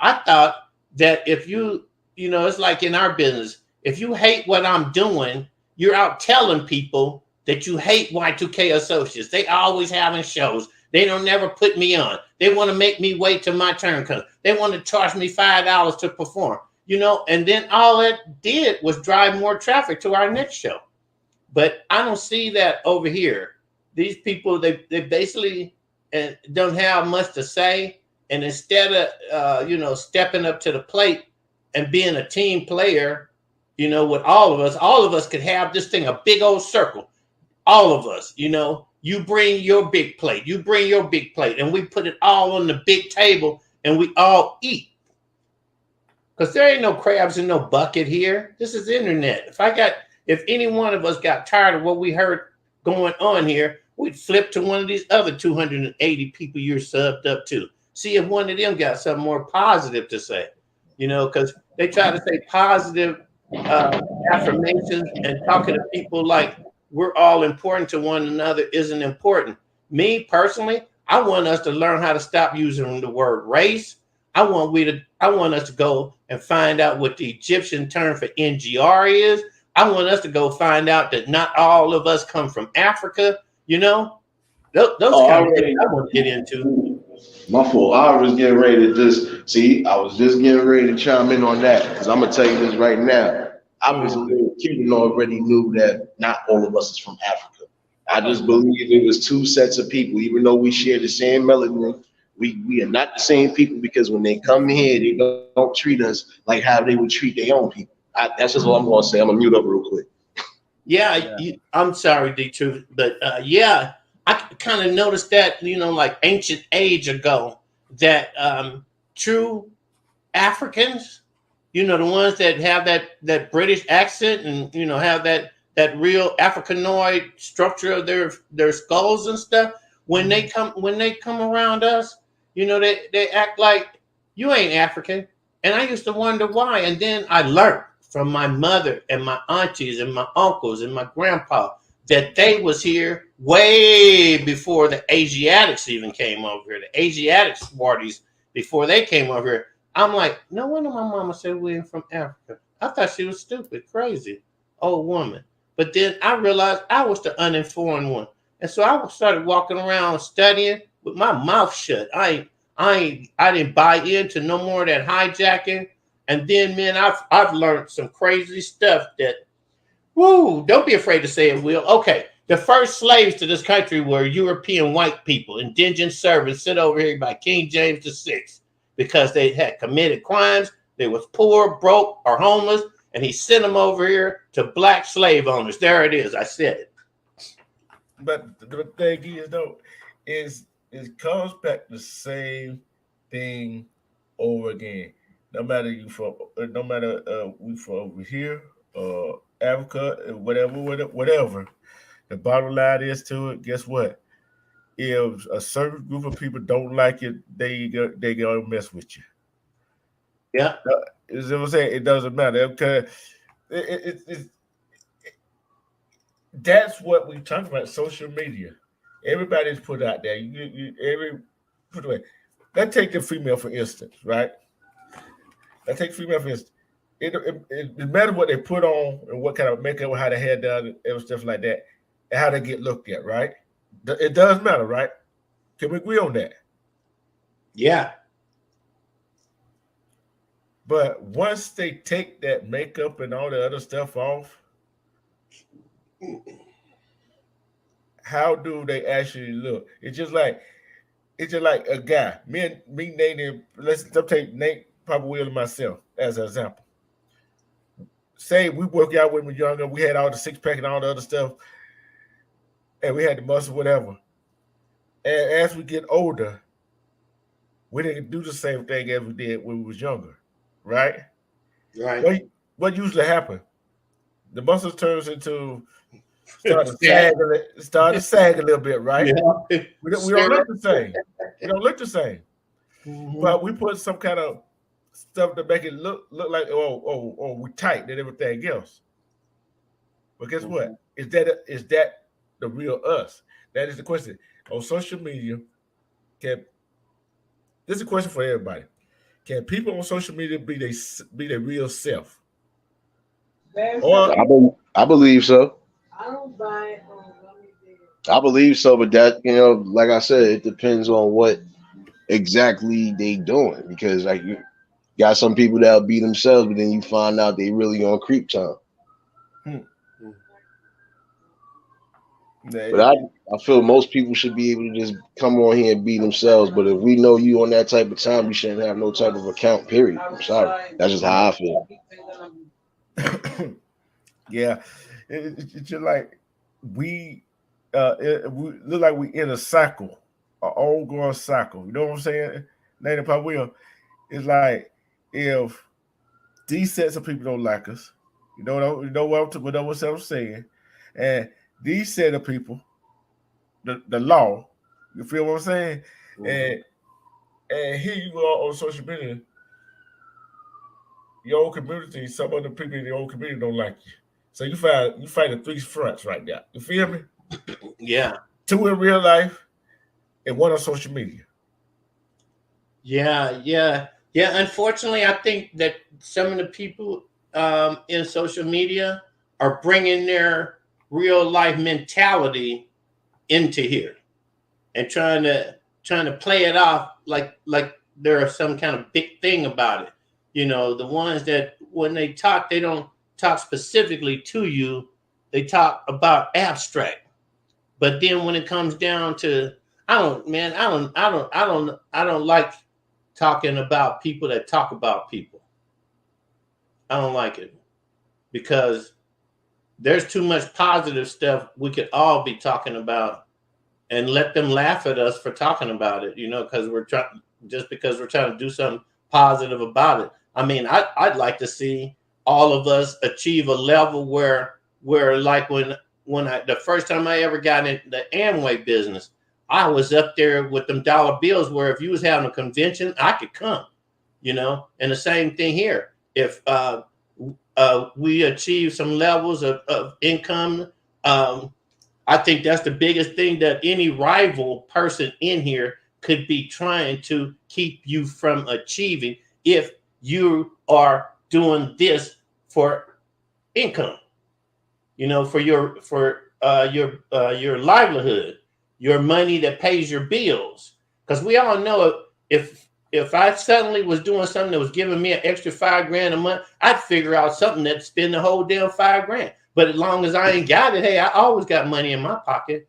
I thought that if you know, it's like in our business, if you hate what I'm doing, you're out telling people that you hate Y2K Associates. They always having shows. They don't never put me on. They want to make me wait till my turn comes. They want to charge me $5 to perform. You know, and then all that did was drive more traffic to our next show. But I don't see that over here. These people, they basically don't have much to say. And instead of, you know, stepping up to the plate and being a team player, you know, with all of us could have this thing, a big old circle. All of us, you know, you bring your big plate, and we put it all on the big table and we all eat. Because there ain't no crabs in no bucket here. This is the internet. If any one of us got tired of what we heard going on here, we'd flip to one of these other 280 people you're subbed up to. See if one of them got something more positive to say, you know, because they try to say positive affirmations and talking to people like we're all important to one another isn't important. Me personally, I want us to learn how to stop using the word race. I want us to go and find out what the Egyptian term for NGR is. I want us to go find out that not all of us come from Africa, you know? Those kind of things I want to get into. My fault. I was getting ready to I was just getting ready to chime in on that because I'm going to tell you this right now. I was Cuban already knew that not all of us is from Africa. I just believe it was two sets of people, even though we share the same melanin. We are not the same people because when they come here, they don't treat us like how they would treat their own people. That's just what I'm going to say. I'm going to mute up real quick. Yeah. I'm sorry, D-TRURH, but yeah, I kind of noticed that, you know, like ancient age ago, that true Africans, you know, the ones that have that British accent and, you know, have that real Africanoid structure of their skulls and stuff, when they come around us, you know, they act like you ain't African. And I used to wonder why. And then I learned from my mother and my aunties and my uncles and my grandpa that they was here way before the Asiatics even came over here. The Asiatic Swarties, before they came over here. I'm like, no wonder my mama said we ain't from Africa. I thought she was stupid, crazy, old woman. But then I realized I was the uninformed one. And so I started walking around studying with my mouth shut. I didn't buy into no more of that hijacking. And then, man, I've learned some crazy stuff that, woo, don't be afraid to say it, Will. Okay, the first slaves to this country were European white people, indentured servants sent over here by King James VI because they had committed crimes. They was poor, broke, or homeless, and he sent them over here to black slave owners. There it is. I said it. But the thing is, though, is it comes back the same thing over again. No matter we from over here or Africa, whatever. The bottom line is to it. Guess what? If a certain group of people don't like it, they gonna mess with you. Yeah, is what I'm saying. It doesn't matter because that's what we talk about. Social media. Everybody's put out there. Put away. Let's take the female for instance, right? Let's take female for instance. It matters what they put on and what kind of makeup, how the hair done, and stuff like that, and how they get looked at, right? It does matter, right? Can we agree on that? Yeah. But once they take that makeup and all the other stuff off, how do they actually look? It's just like a guy. Me, Nate, let's take Nate, Papa Will, and myself as an example. Say we work out when we were younger, we had all the six pack and all the other stuff, and we had the muscle, whatever. And as we get older, we didn't do the same thing as we did when we was younger, right? Right. What usually happens? The muscles turns into start to sag a little bit, right? Yeah. We don't look the same. We don't look the same. But we put some kind of stuff to make it look like we tight than everything else. But guess what? Is that the real us? That is the question. On social media, this is a question for everybody. Can people on social media be their real self? Or I believe so. I believe so, but that, like I said, it depends on what exactly they doing, because like you got some people that'll be themselves, but then you find out they really on creep time. But I feel most people should be able to just come on here and be themselves. But if we know you on that type of time, you shouldn't have no type of account, period. I'm sorry. That's just how I feel. Yeah. It's just like we look like we in a cycle, an ongoing cycle. You know what I'm saying? Native Pop Will. It's like if these sets of people don't like us, you know what I'm saying, and these set of people, the law, you feel what I'm saying, and here you go on social media, your own community, some of the people in your own community don't like you, so you fight the three fronts right now. You feel me? Yeah. 2 in real life, and 1 on social media. Yeah. Unfortunately, I think that some of the people in social media are bringing their real life mentality into here and trying to play it off like there's some kind of big thing about it. The ones that when they talk, they don't talk specifically to you. They talk about abstract. But then when it comes down to, I don't like talking about people that talk about people. I don't like it because there's too much positive stuff we could all be talking about, and let them laugh at us for talking about it, because we're trying to do something positive about it. I mean, I'd like to see all of us achieve a level where like when the first time I ever got in the Amway business, I was up there with them dollar bills where if you was having a convention, I could come, and the same thing here. If we achieve some levels of income, I think that's the biggest thing that any rival person in here could be trying to keep you from achieving if you are doing this for income, for your livelihood, your money that pays your bills. Because we all know if I suddenly was doing something that was giving me an extra $5,000 a month, I'd figure out something that'd spend the whole damn $5,000. But as long as I ain't got it, hey, I always got money in my pocket,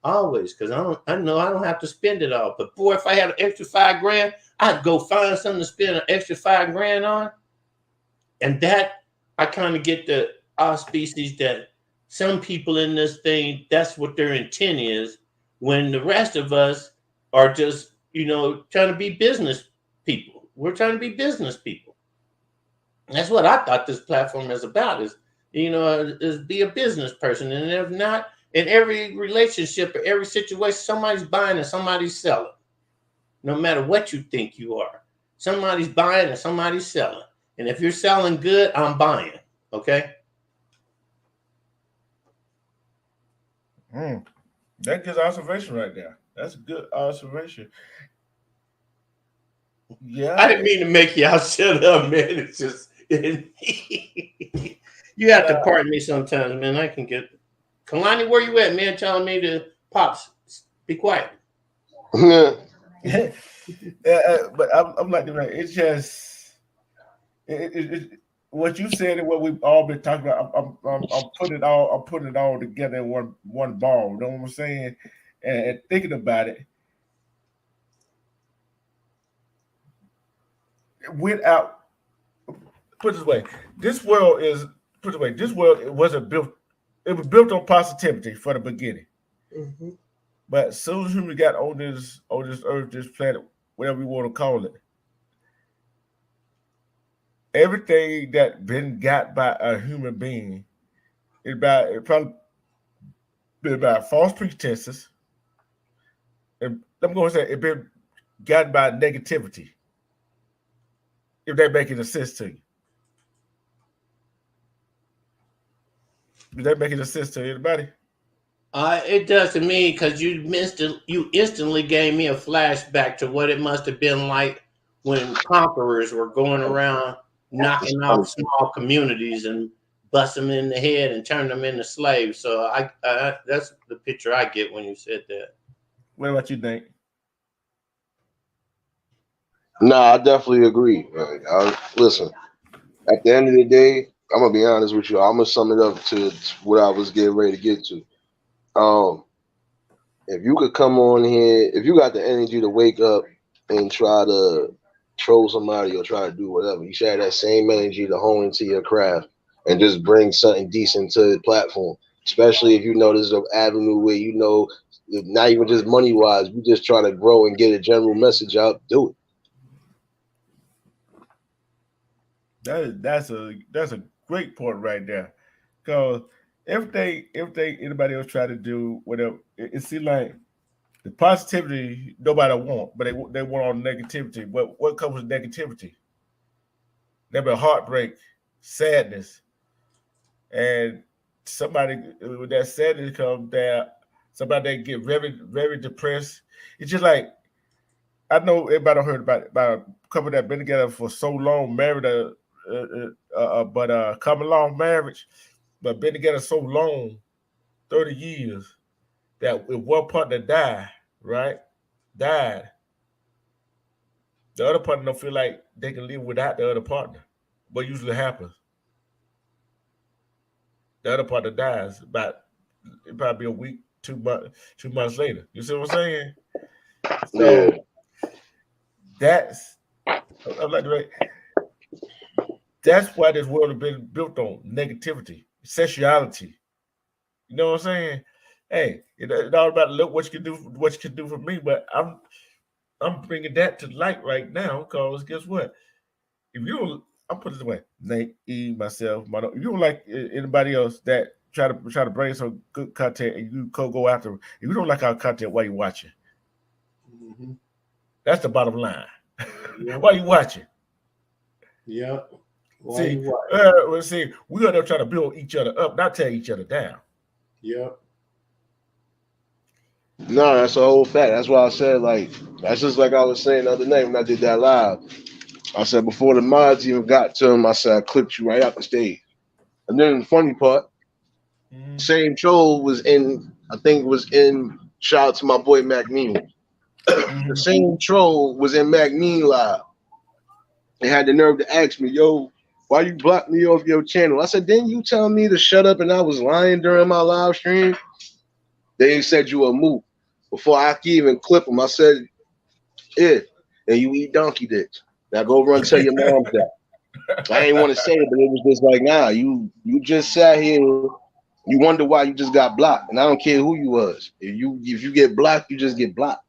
always, because I know I don't have to spend it all. But boy, if I had an extra $5,000, I'd go find something to spend an extra $5,000 on. And that I kind of get the species that some people in this thing, that's what their intent is, when the rest of us are just, trying to be business people. We're trying to be business people. And that's what I thought this platform is about, is be a business person. And if not, in every relationship or every situation, somebody's buying and somebody's selling. No matter what you think you are, somebody's buying and somebody's selling. And if you're selling good, I'm buying. Okay. That's good observation right there. That's a good observation. Yeah. I didn't mean to make y'all shut up, man. It's just you have to pardon me sometimes, man. I can get Kalani, where you at, man? Telling me to Pops, be quiet. But I'm like, it's just what you said and what we've all been talking about. I'm putting it all together in one ball. You know what I'm saying? And thinking about it, without put it this way, this world wasn't built. It was built on positivity for the beginning. Mm-hmm. But as soon as we got on this earth, this planet, whatever you want to call it, everything that been got by a human being, it probably been about false pretenses. And I'm going to say it been gotten by negativity? If that making sense to you. Is that making sense to anybody? It does to me because you instantly gave me a flashback to what it must have been like when conquerors were going around knocking off small communities and busting them in the head and turning them into slaves. So I that's the picture I get when you said that. What about you, Nate? No, I definitely agree. Listen, at the end of the day, I'm gonna be honest with you. I'm gonna sum it up to what I was getting ready to get to. If you could come on here, if you got the energy to wake up and try to troll somebody or try to do whatever, you should have that same energy to hone into your craft and just bring something decent to the platform. Especially if you know this is an avenue where you know, not even just money wise, you just try to grow and get a general message out. Do it. That's a great point right there. Because if anybody else try to do whatever, it seems like the positivity nobody want, but they want all negativity. But what comes with negativity? There be heartbreak, sadness, and somebody with that sadness comes down. Somebody that get very, very depressed. It's just like, I know everybody heard about a couple that been together for so long, married but common law marriage, but been together so long, 30 years, that if one partner died, the other partner don't feel like they can live without the other partner. What usually happens? The other partner dies it probably be a week, 2 months later. You see what I'm saying? So that's why this world has been built on negativity, sexuality. You know what I'm saying? Hey, it's all about look what you can do for me, but I'm bringing that to light right now because guess what? If you don't, I'll put it this way, Nate, myself, if you don't like anybody else that try to bring some good content and you go after them, if you don't like our content, why you watching? Mm-hmm. That's the bottom line. Yep. Why you watching? Yeah. See, we got to try to build each other up, not tear each other down. Yep. No, that's a whole fact. That's why I said, like, that's just like I was saying the other night when I did that live. I said before the mods even got to him, I said I clipped you right out the stage. And then the funny part, same troll was in, I think it was in, shout out to my boy Mac Mean. The same troll was in Mac Mean live. They had the nerve to ask me, yo, why you blocked me off your channel? I said, didn't you tell me to shut up and I was lying during my live stream? They said you a moot. Before I could even clip him, I said, yeah, and you eat donkey dicks. Now go run tell your mom that. I ain't want to say it, but it was just like, nah, you just sat here. You wonder why you just got blocked. And I don't care who you was. If you get blocked, you just get blocked.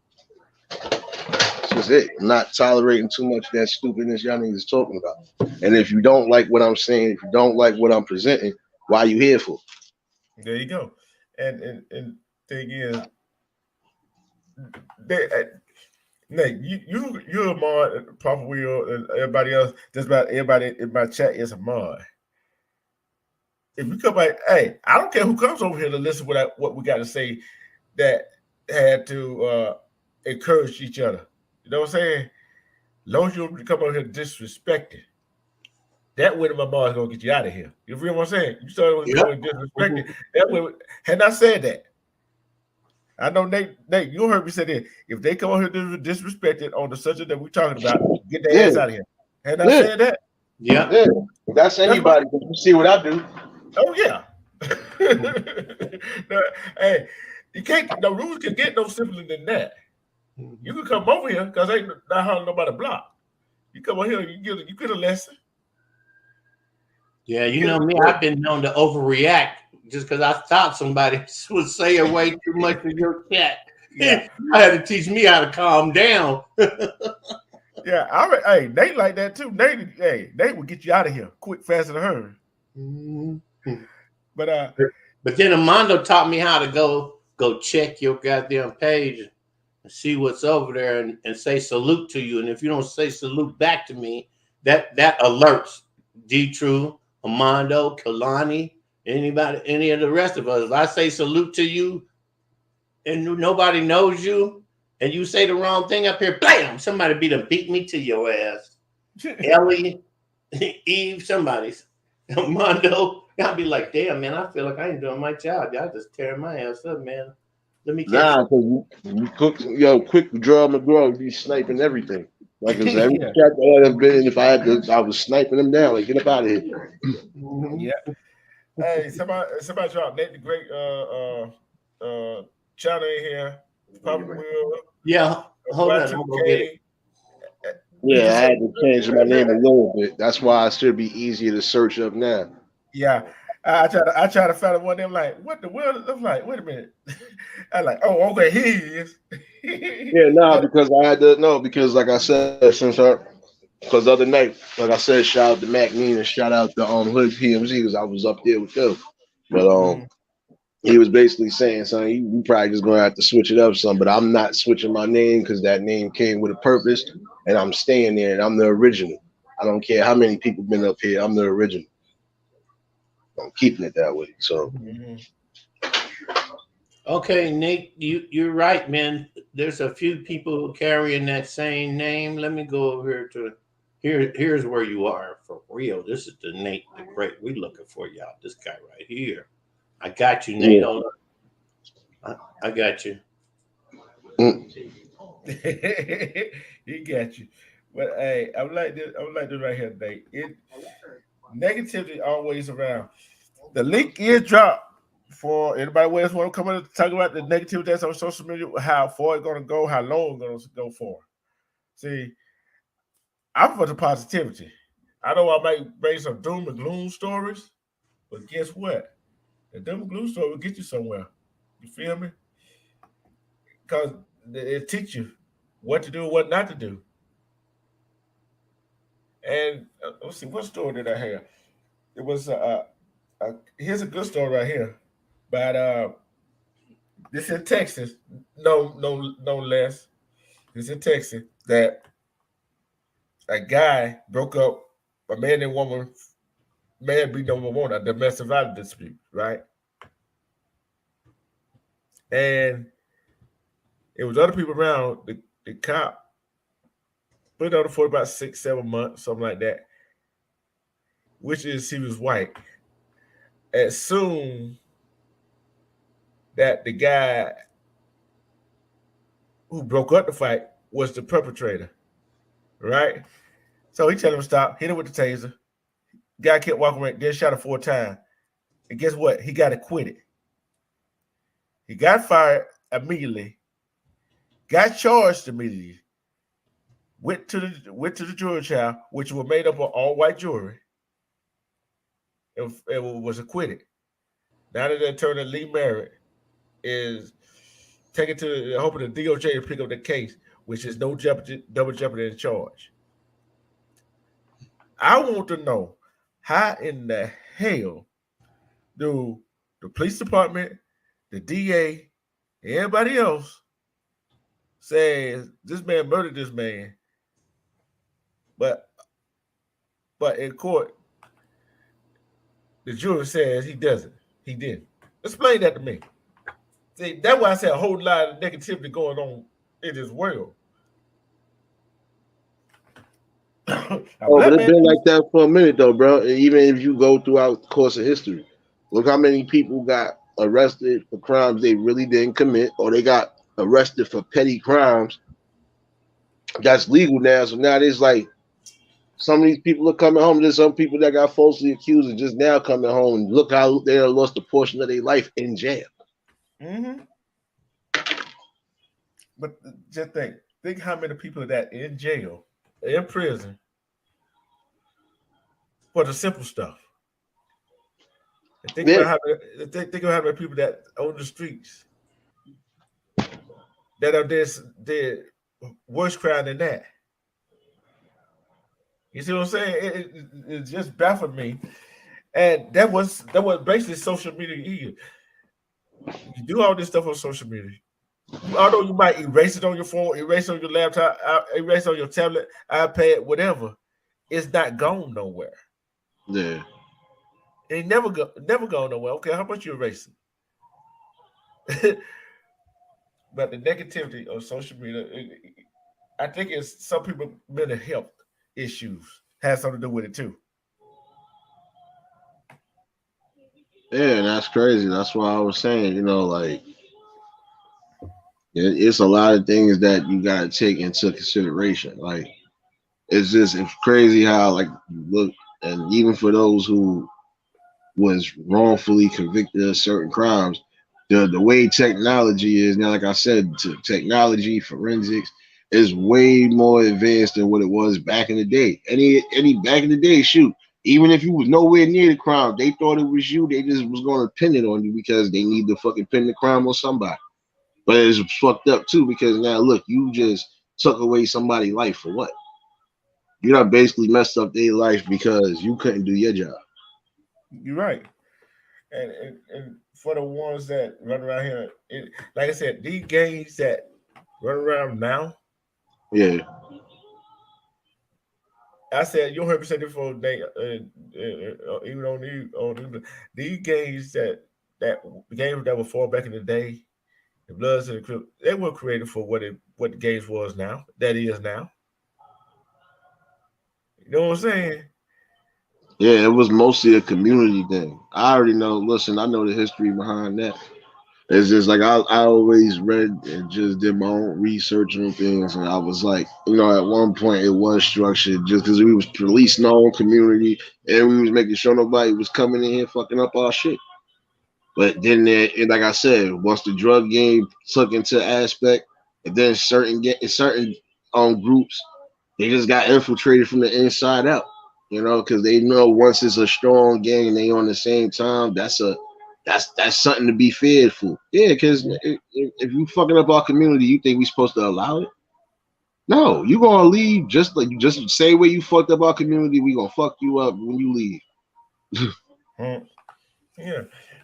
That's just it. I'm not tolerating too much of that stupidness y'all niggas talking about. And if you don't like what I'm saying, if you don't like what I'm presenting, why you here for? There you go. And thing is, Nate, you're a mod, Papa Will, and everybody else. Just about everybody in my chat is a mod. If you come back, hey, I don't care who comes over here to listen to what we got to say, that had to encourage each other. You know what I'm saying? As long as you don't come over here disrespecting, that way my mod is gonna get you out of here. You feel what I'm saying? You started going disrespecting. That way, had I said that, I know Nate, you heard me say that. If they come over here disrespected on the subject that we're talking about, get their ass out of here. Had I said that? Yeah. That's anybody. You see what I do. Oh yeah. Hey, you can't. The rules can get no simpler than that. You can come over here because ain't not hardly nobody block. You come over here, you get a lesson. Yeah, you know me. I've been known to overreact just because I thought somebody was saying way too much in your chat. Yeah. I had to teach me how to calm down. Yeah, hey, Nate like that too. Nate will get you out of here quick, faster than her. Mm-hmm. But then Armando taught me how to go check your goddamn page see what's over there and say salute to you. And if you don't say salute back to me, that alerts D-TRURH, Armando, Kalani, anybody, any of the rest of us. If I say salute to you and nobody knows you and you say the wrong thing up here, bam, somebody beat me to your ass. Ellie, Eve, somebody's Armando. I'll be like, damn, man, I feel like I ain't doing my job. Y'all just tearing my ass up, man. Let me catch because you cook, quick draw McGraw, you be sniping everything. Like, cause every Yeah. shot that I've been, if I had to, I was sniping them down. Like, get up out of here. Yeah. Hey, somebody drop Nate the Great channel in here. Probably will. Yeah, hold on. I'm gonna get it. Yeah, I had to change my name a little bit. That's why it should be easier to search up now. Yeah. I try to find one of them like, what the world? I'm like, wait a minute. I'm like, oh, okay, here he is. Yeah, no, because I had to because like I said, because the other night, like I said, shout out to Mac Mean and shout out to Hood PMZ because I was up there with them. But he was basically saying something, you probably just gonna have to switch it up some, but I'm not switching my name because that name came with a purpose and I'm staying there and I'm the original. I don't care how many people been up here, I'm the original. I'm keeping it that way. So okay, Nate, you're right, man. There's a few people carrying that same name. Let me go over here to here's where you are for real. This is the Nate the Great. We looking for y'all. This guy right here. I got you, Nate. Hold on. I got you. He got you. But hey, I would like this right here, Nate. Negativity always around. The link is dropped for anybody else want to come in and talk about the negativity that's on social media, how far it's going to go, how long it's going to go for. See, I'm for the positivity. I know I might bring some doom and gloom stories, but guess what? The doom and gloom story will get you somewhere. You feel me? Because it teach you what to do and what not to do. And let's see, what story did I have? It was here's a good story right here. But this in Texas, no less. This in Texas that a guy broke up a man and woman, man beat no woman, a domestic violence dispute, right? And it was other people around. The cop put on for about 6-7 months, something like that. Which is he was white. As soon that the guy who broke up the fight was the perpetrator, right? So he told him to stop, hit him with the taser. Guy kept walking around, then shot him 4 times. And guess what? He got acquitted. He got fired immediately, got charged immediately, went to the jury trial, which was made up of all white jury, and was acquitted. Now that the attorney Lee Merritt is taken to hoping the DOJ to pick up the case, which is no jeopardy, double jeopardy in charge. I want to know how in the hell do the police department, the DA, and everybody else says this man murdered this man, but in court, the jury says he doesn't. He didn't. Explain that to me. See, that's why I said a whole lot of negativity going on in this world. But it's been like that for a minute though, bro. Even if you go throughout the course of history, look how many people got arrested for crimes they really didn't commit, or they got arrested for petty crimes that's legal now. So now there's like some of these people are coming home. There's some people that got falsely accused and just now coming home, and look how they lost a portion of their life in jail. Mm-hmm. But just think how many people that in jail, in prison, for the simple stuff. And think about how many people that on the streets that are did worse crime than that. You see what I'm saying? It just baffled me, and that was basically social media. You do all this stuff on social media. Although you might erase it on your phone, erase it on your laptop, erase it on your tablet, iPad, whatever, it's not gone nowhere. Yeah. It never gone nowhere. Okay, how much you erasing? But the negativity of social media, I think it's some people mental health issues has something to do with it too. Yeah, that's crazy. That's why I was saying, you know, like it's a lot of things that you gotta take into consideration. Like it's crazy how like you look, and even for those who was wrongfully convicted of certain crimes, the way technology is now, like I said, technology forensics is way more advanced than what it was back in the day. Any back in the day, shoot, even if you was nowhere near the crime, they thought it was you. They just was gonna pin it on you because they need to fucking pin the crime on somebody. But it's fucked up too because now look, you just took away somebody's life for what? You done basically messed up their life because you couldn't do your job. You're right. And for the ones that run around here, like I said, these gangs that run around now, Yeah. I said you heard me say this before. They even on these gangs that games that were formed back in the day, the Bloods and the Crips, they were created for what the games was now. That is now. You know what I'm saying? Yeah, it was mostly a community thing. I already know. Listen, I know the history behind that. It's just like I always read and just did my own research on things, and I was like, you know, at one point it was structured just because we was policing our own community and we was making sure nobody was coming in here fucking up our shit. But then, and like I said, once the drug game took into aspect, and then certain groups, they just got infiltrated from the inside out. You know, because they know once it's a strong gang and they on the same time, that's something to be feared for. Yeah, because if you fucking up our community, you think we supposed to allow it? No, you gonna leave just say where you fucked up our community. We gonna fuck you up when you leave. Yeah,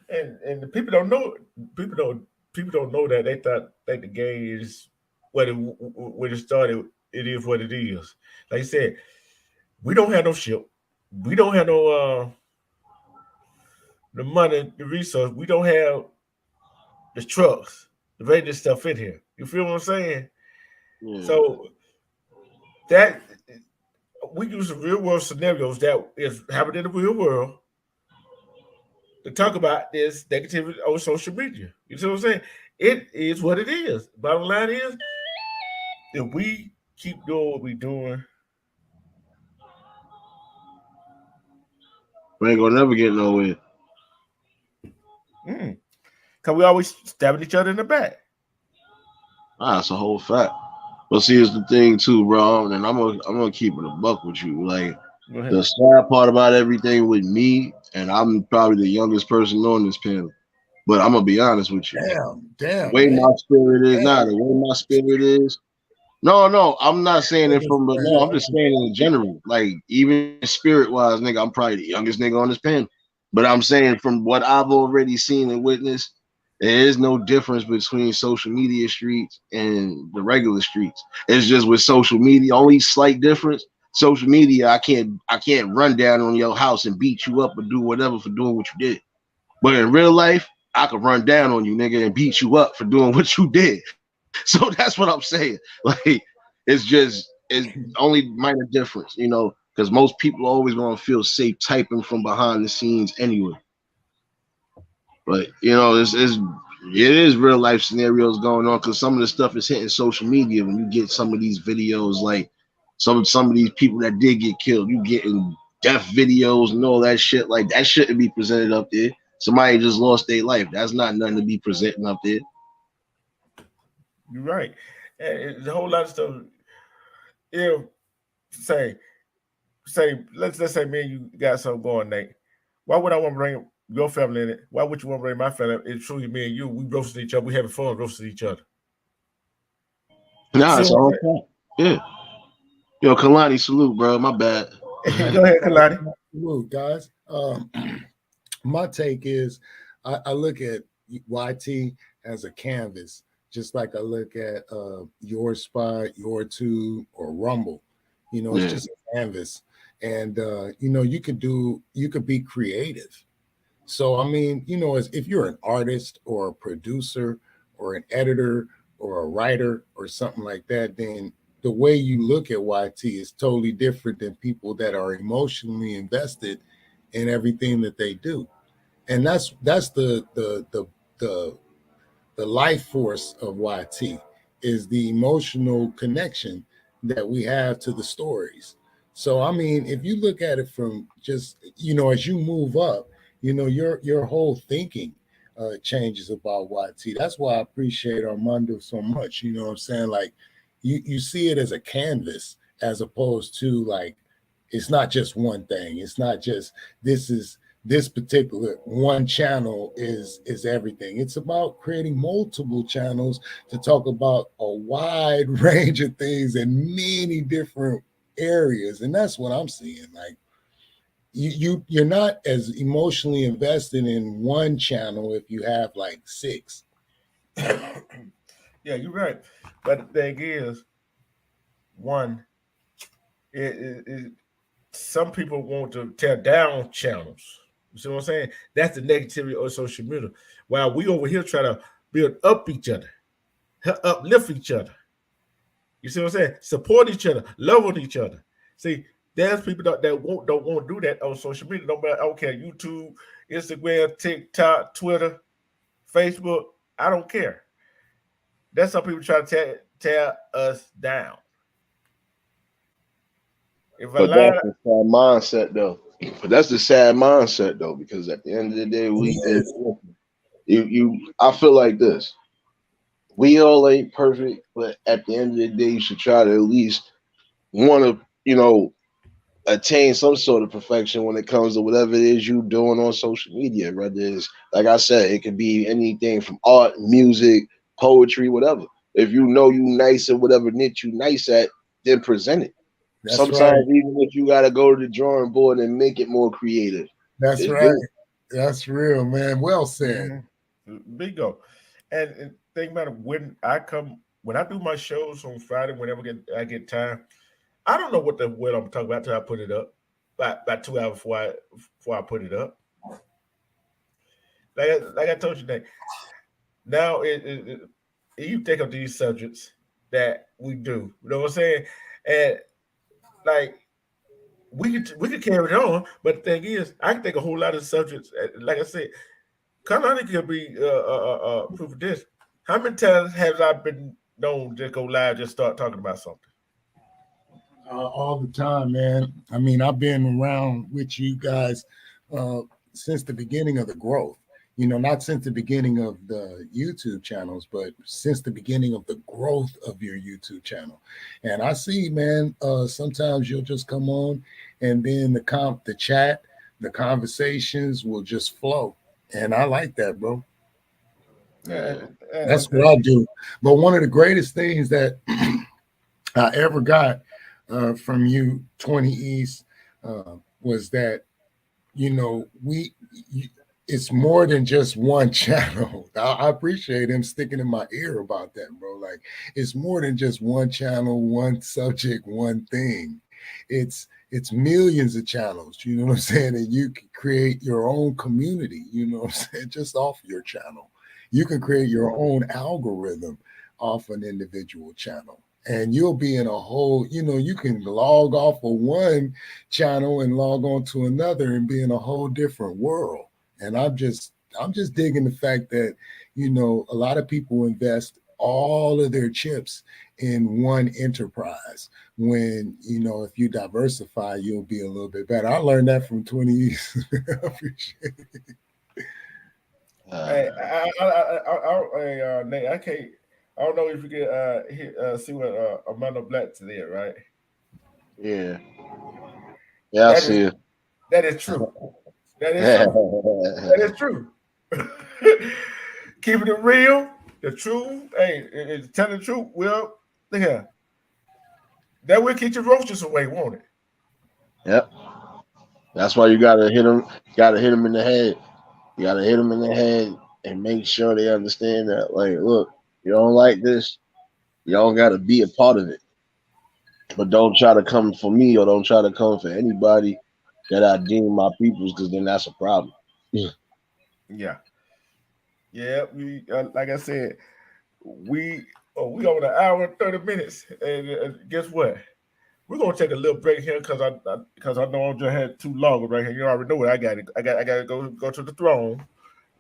and the people don't know. People don't know that they think the game is when it started. It is what it is. Like I said, we don't have no ship. We don't have no the money, the resource. We don't have the trucks to bring this stuff in here. You feel what I'm saying? Yeah. So that we use the real world scenarios that is happening in the real world to talk about this negativity on social media. You see what I'm saying? It is what it is. Bottom line is, if we keep doing what we're doing, We ain't gonna never get nowhere. because we always stabbing each other in the back. That's a whole fact. But see, here's the thing too, bro, and I'm gonna keep it a buck with you. Like the sad part about everything with me, and I'm probably the youngest person on this panel, but I'm gonna be honest with you. Damn. The way my spirit is now, the way my spirit is. No, I'm not saying it from the no, I'm just saying in general. Like even spirit wise, nigga, I'm probably the youngest nigga on this panel. But I'm saying from what I've already seen and witnessed, there is no difference between social media streets and the regular streets. It's just with social media, only slight difference. Social media, I can't run down on your house and beat you up or do whatever for doing what you did. But in real life, I could run down on you, nigga, and beat you up for doing what you did. So that's what I'm saying. Like it's only minor difference, you know, because most people are always gonna feel safe typing from behind the scenes anyway. But you know, it is real life scenarios going on because some of the stuff is hitting social media when you get some of these videos, like some of these people that did get killed, you getting death videos and all that shit. Like that shouldn't be presented up there. Somebody just lost their life. That's not nothing to be presenting up there. You're right. And it's a whole lot of stuff. If say let's say me and you got something going, Nate. Why would I want to bring your family in it? Why would you want to bring my family? It's truly me and you. We roasting each other. We having fun roasting each other. Nah, it's all fun. Yeah. Yo, Kalani, salute, bro. My bad. Go ahead, Kalani. Salute, guys. My take is I look at YT as a canvas just like I look at Your Spot, Your Tube, or Rumble. It's just a canvas, and you could be creative. So I mean, if you're an artist or a producer or an editor or a writer or something like that, then the way you look at YT is totally different than people that are emotionally invested in everything that they do. And that's the the life force of YT is the emotional connection that we have to the stories. So I mean, if you look at it from just as you move up, your whole thinking changes about YT. That's why I appreciate Armando so much. You know what I'm saying? Like you see it as a canvas as opposed to like it's not just one thing. It's not just this particular one channel is everything. It's about creating multiple channels to talk about a wide range of things in many different areas, and that's what I'm seeing. Like you're not as emotionally invested in one channel if you have like 6. Yeah, you're right. But the thing is, one, some people want to tear down channels. You see what I'm saying? That's the negativity of social media. While we over here try to build up each other, uplift each other. You see what I'm saying? Support each other, love on each other. See, there's people that don't want to do that on social media. No matter, okay, YouTube, Instagram, TikTok, Twitter, Facebook. I don't care. That's how people try to tear us down. But that's the sad mindset, though. But that's the sad mindset, though, because at the end of the day, I feel like this. We all ain't perfect, but at the end of the day, you should try to at least want to, attain some sort of perfection when it comes to whatever it is you doing on social media. Whether it's, like I said, it could be anything from art, music, poetry, whatever. If you know you nice at whatever niche you nice at, then present it. That's Sometimes right. even if you gotta go to the drawing board and make it more creative. That's right. Good. That's real, man. Well said. Bingo. And think about it, when I do my shows on Friday, whenever I get time, I don't know what I'm talking about till I put it up. About 2 hours before I put it up. Like I told you that. Now you think of these subjects that we do. You know what I'm saying? And like we could carry it on, but the thing is, I can think a whole lot of subjects. Like I said, Carolina could be proof of this. How many times have I been known to go live, just start talking about something? All the time, man. I mean, I've been around with you guys since the beginning of the growth. Not since the beginning of the YouTube channels, but since the beginning of the growth of your YouTube channel. And I see, man, sometimes you'll just come on and then the chat, the conversations will just flow. And I like that, bro. That's what I do. But one of the greatest things that I ever got from you, 20 East, was that, it's more than just one channel. I appreciate him sticking in my ear about that, bro. Like, it's more than just one channel, one subject, one thing. It's millions of channels, you know what I'm saying? And you can create your own community, you know what I'm saying, just off your channel. You can create your own algorithm off an individual channel. And you'll be in a whole, you can log off of one channel and log on to another and be in a whole different world. And I'm just digging the fact that, a lot of people invest all of their chips in one enterprise when, if you diversify, you'll be a little bit better. I learned that from 20 years. I appreciate it. Nate, I can't. I don't know if you can see what Armando Black did, right? Yeah. Yeah, I see it. That is true. That is true. That is true. Keeping it real, the truth. Hey, telling the truth. Well, look here. That will keep your roaches away, won't it? Yep. That's why you gotta hit them. Gotta hit them in the head. You gotta hit them in the head and make sure they understand that. Like, look, You don't like this, y'all got to be a part of it. But don't try to come for me or don't try to come for anybody that I deem my peoples, because then that's a problem. Yeah. Yeah. We like I said, we over an hour and 30 minutes. And guess what? We're gonna take a little break here because I know I just had too long right here. You already know what I got to go to the throne.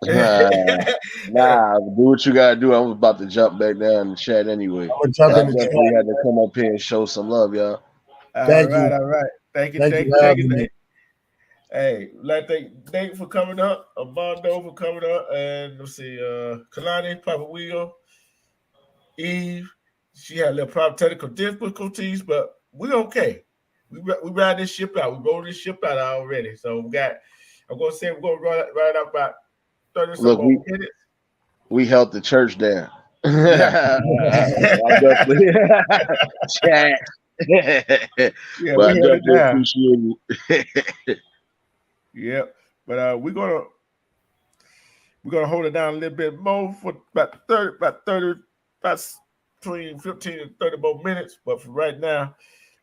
Nah, do what you gotta do. I was about to jump back down in the chat anyway. I'm gonna jump I in the definitely chat. had to come up here and show some love, y'all. Thank you. All right. Thank you, for having me. Nate. Hey, like thank Nate for coming up, Armando for coming up, and let's see, Kalani, Papa Wheel, Eve. She had a little problem, technical difficulties, but we're okay. We ride this ship out. We rolled this ship out already. So I'm gonna say we're gonna ride out about 30 some more minutes. We held the church down. Yeah. I definitely chat. Yeah, but I we held it definitely down. appreciate it. Yeah, but we're gonna hold it down a little bit more for about between 15 and 30 more minutes. But for right now,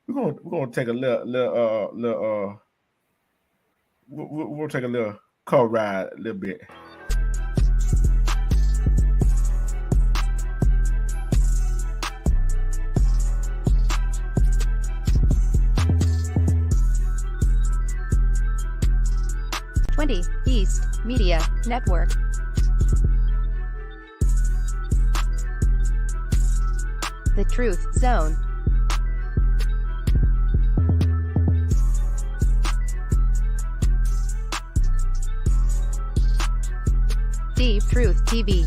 we're gonna take a we're gonna take a little car ride a little bit. East Media Network. The Truth Zone. D-TRURH TV.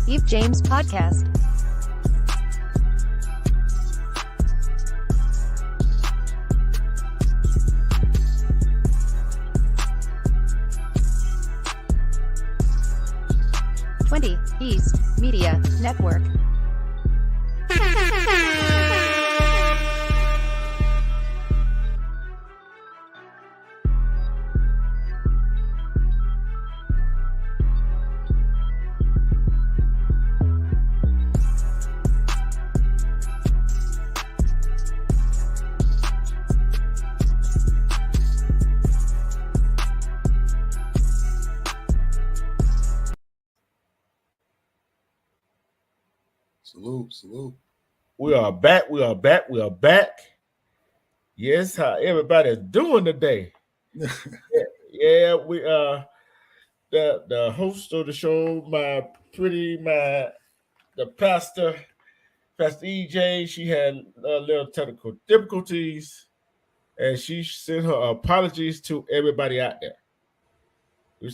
Eve James Podcast. East Media Network. Salute. We are back. Yes, how everybody's doing today. Yeah, we the host of the show, the Pastor EJ, she had a little technical difficulties, and she sent her apologies to everybody out there. She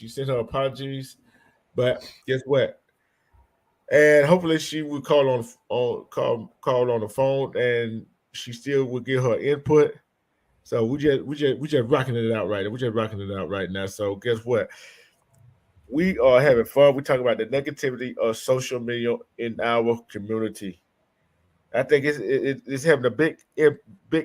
sent her apologies, but guess what? And hopefully she would call on the phone, and she still would give her input. So we just rocking it out right now. We're just rocking it out right now. So guess what? We are having fun. We're talking about the negativity of social media in our community. I think it's having a big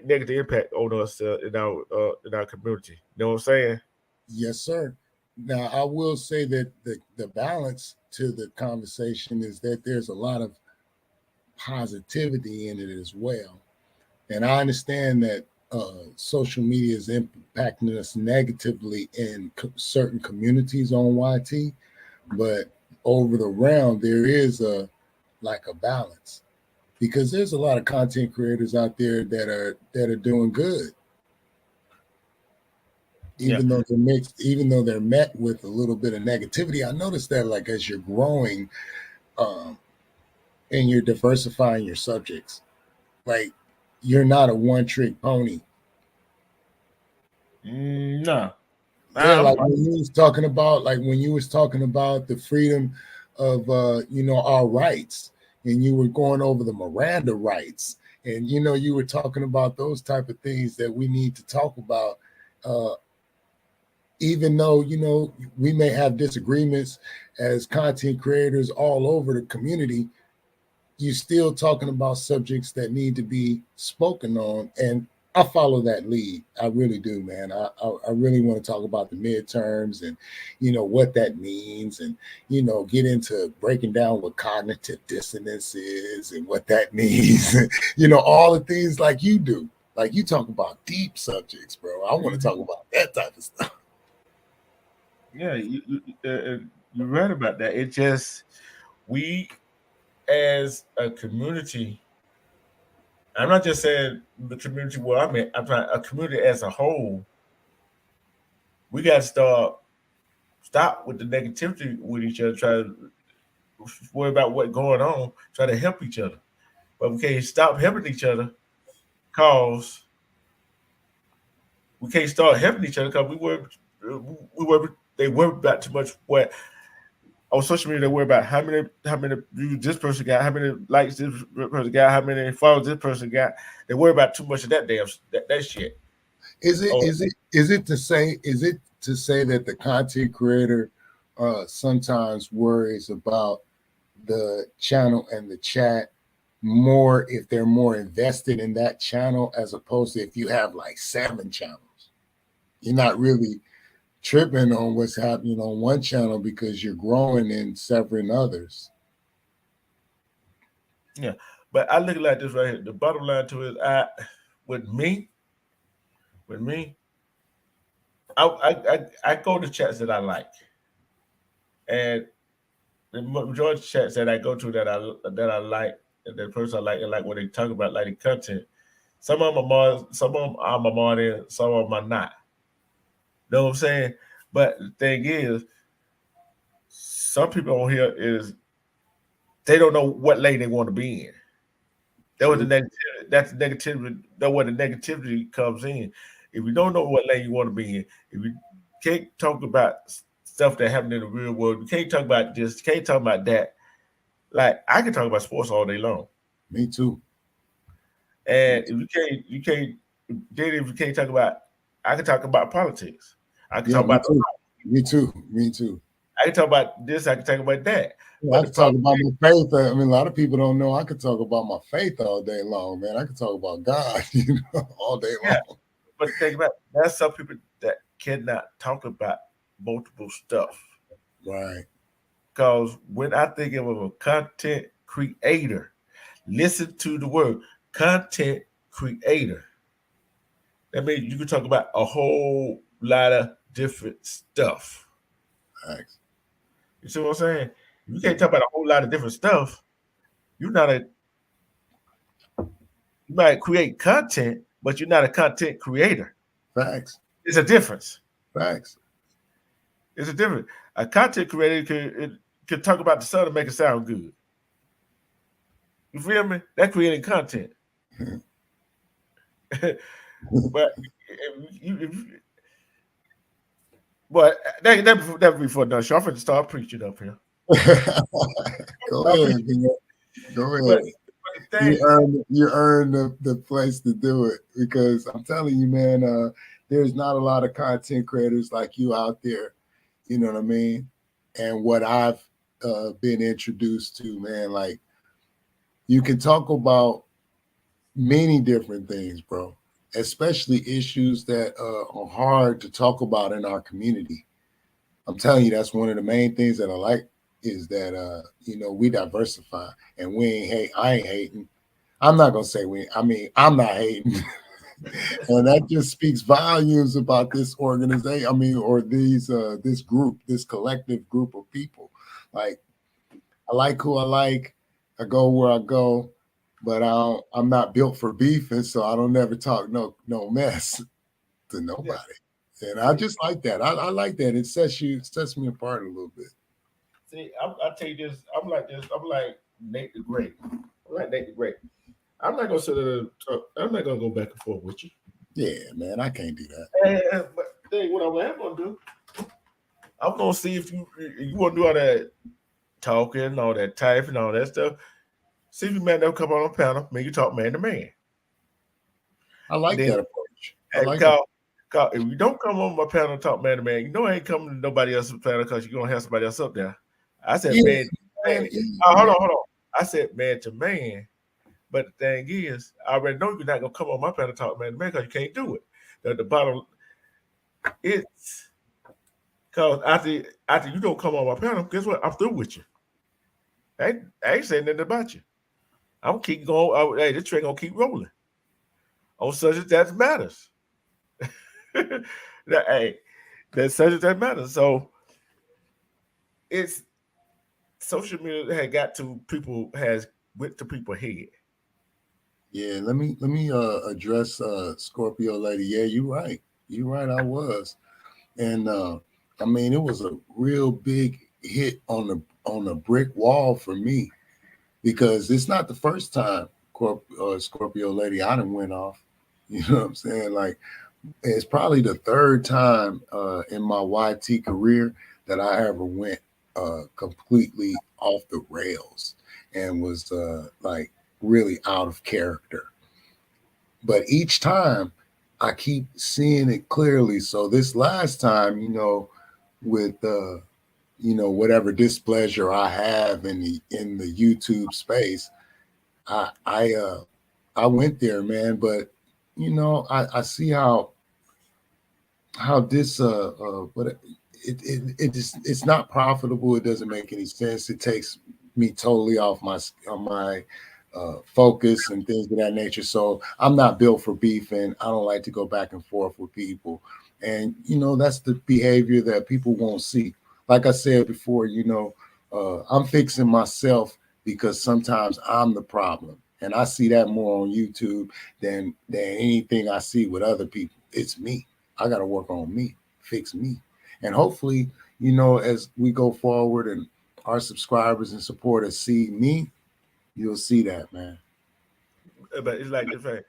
negative impact on us in our community. You know what I'm saying? Yes, sir. Now I will say that the balance to the conversation is that there's a lot of positivity in it as well. And I understand that social media is impacting us negatively in certain communities on YT, but over the round there is a balance, because there's a lot of content creators out there that are doing good, even though they're mixed, even though they're met with a little bit of negativity. I noticed that, like, as you're growing and you're diversifying your subjects, like, you're not a one-trick pony. No. Yeah, like when you was talking about, the freedom of our rights, and you were going over the Miranda rights, and you were talking about those type of things that we need to talk about. Even though we may have disagreements as content creators all over the community, you're still talking about subjects that need to be spoken on. And I follow that lead. I really do, man. I really want to talk about the midterms and, what that means, and, get into breaking down what cognitive dissonance is and what that means. All the things like you do. Like you talk about deep subjects, bro. I want to talk about that type of stuff. Yeah, you're right about that. It just, we as a community, I'm not just saying the community where I'm in, I'm trying a community as a whole, we got to stop with the negativity with each other, try to worry about what's going on, try to help each other. But we can't stop helping each other because we can't start helping each other because they worry about too much what on social media. They worry about how many views this person got, how many likes this person got, how many followers this person got. They worry about too much of that damn that shit. Is it to say that the content creator sometimes worries about the channel and the chat more if they're more invested in that channel, as opposed to if you have like 7 channels? You're not really tripping on what's happening on one channel because you're growing and severing others. Yeah, but I look like this right here. The bottom line to it, with me, I go to chats that I like, and the majority of chats that I go to that I like, and the person I like and like what they talk about, like the content. Some of them I'm on, some of them I'm on in, some of them I'm not. Know what I'm saying? But the thing is, some people on here they don't know what lane they want to be in. That was the negativity. That's the negativity. That's where the negativity comes in. If you don't know what lane you want to be in, if you can't talk about stuff that happened in the real world, you can't talk about this, you can't talk about that. Like I can talk about sports all day long. Me too. And if you can't. Then if you can't talk about, I can talk about politics. I can talk about. Me too. I can talk about this. I can talk about that. I can talk about my faith. I mean, a lot of people don't know I could talk about my faith all day long, man. I can talk about God, all day long. But think about that's some people that cannot talk about multiple stuff. Right. Because when I think of a content creator, listen to the word content creator. That means you can talk about a whole lot of different stuff. Thanks. You see what I'm saying? If you can't talk about a whole lot of different stuff, you might create content, but you're not a content creator. Facts. It's a difference. Facts. It's a difference. A content creator could talk about the sun and make it sound good. You feel me? That's creating content. But that before done. So I'm going to start preaching up here. Go ahead. But you earned the place to do it, because I'm telling you, man, there's not a lot of content creators like you out there. You know what I mean? And what I've been introduced to, man, like you can talk about many different things, bro, especially issues that are hard to talk about in our community. I'm telling you, that's one of the main things that I like, is that, we diversify and we ain't hate. I ain't hating. I'm not going to say I'm not hating. And that just speaks volumes about this organization. Or this group, this collective group of people. Like, I like who I like. I go where I go, but I'm not built for beef, and so I don't never talk no mess to nobody. Yeah. And I just like that. I like that. It sets me apart a little bit. See, I'll tell you this. I'm like this. I'm like Nate the Great. I'm not gonna sit there and talk. I'm not gonna go back and forth with you. Yeah, man, I can't do that. But what I'm gonna do, I'm gonna see if you want to do all that talking, all that typing, all that stuff. See if you man come on a panel, make you talk man to man. I like that approach. If you don't come on my panel and talk man to man, I ain't coming to nobody else's panel because you're gonna have somebody else up there. I said man. Hold on. I said man to man, But the thing is, I already know you're not gonna come on my panel talk man to man because you can't do it. The bottom, it's because after you don't come on my panel, guess what? I'm through with you. I ain't saying nothing about you. I'm gonna keep going. Hey, this train gonna keep rolling on subject that matters. Hey, that subject that matters. So it's social media had got to people has went to people's head. Yeah, let me address Scorpio lady. Yeah, you're right. You're right. I was, and I mean it was a real big hit on the brick wall for me because it's not the first time Scorpio lady I done went off. You know what I'm saying? Like it's probably the third time in my YT career that I ever went completely off the rails and was like really out of character. But each time I keep seeing it clearly. So this last time, with whatever displeasure I have in the YouTube space, I went there, man. But I see how this but it's not profitable. It doesn't make any sense. It takes me totally off my focus and things of that nature. So I'm not built for beef, and I don't like to go back and forth with people. And that's the behavior that people won't see. Like I said before, I'm fixing myself because sometimes I'm the problem, and I see that more on YouTube than anything I see with other people. It's me. I got to work on me, fix me. And hopefully, as we go forward and our subscribers and supporters see me, you'll see that, man. But it's like the fact,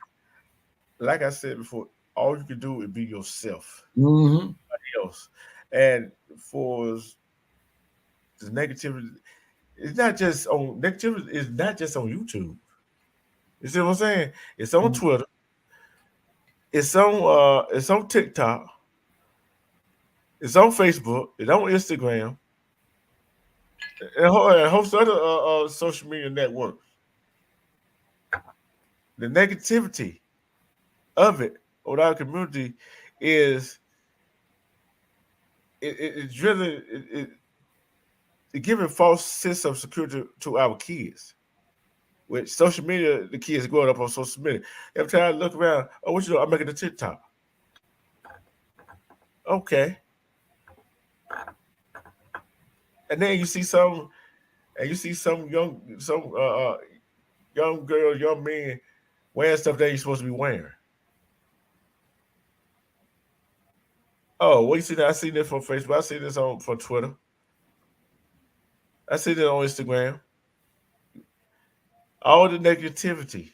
like I said before, all you can do is be yourself. Mm-hmm. Nobody else. And for the negativity, it's not just on negativity, it's not just on YouTube. You see what I'm saying? It's on Twitter. It's on TikTok. It's on Facebook. It's on Instagram. And a host of other social media networks. The negativity of it on our community is it's really it giving false sense of security to our kids. With social media, the kids growing up on social media. Every time I look around, oh, what you know? I'm making a TikTok. Okay. And then you see some young girls, young men wearing stuff that you're supposed to be wearing. Oh, what you see that? I see this on Facebook. I see this on Twitter. I see this on Instagram. All the negativity.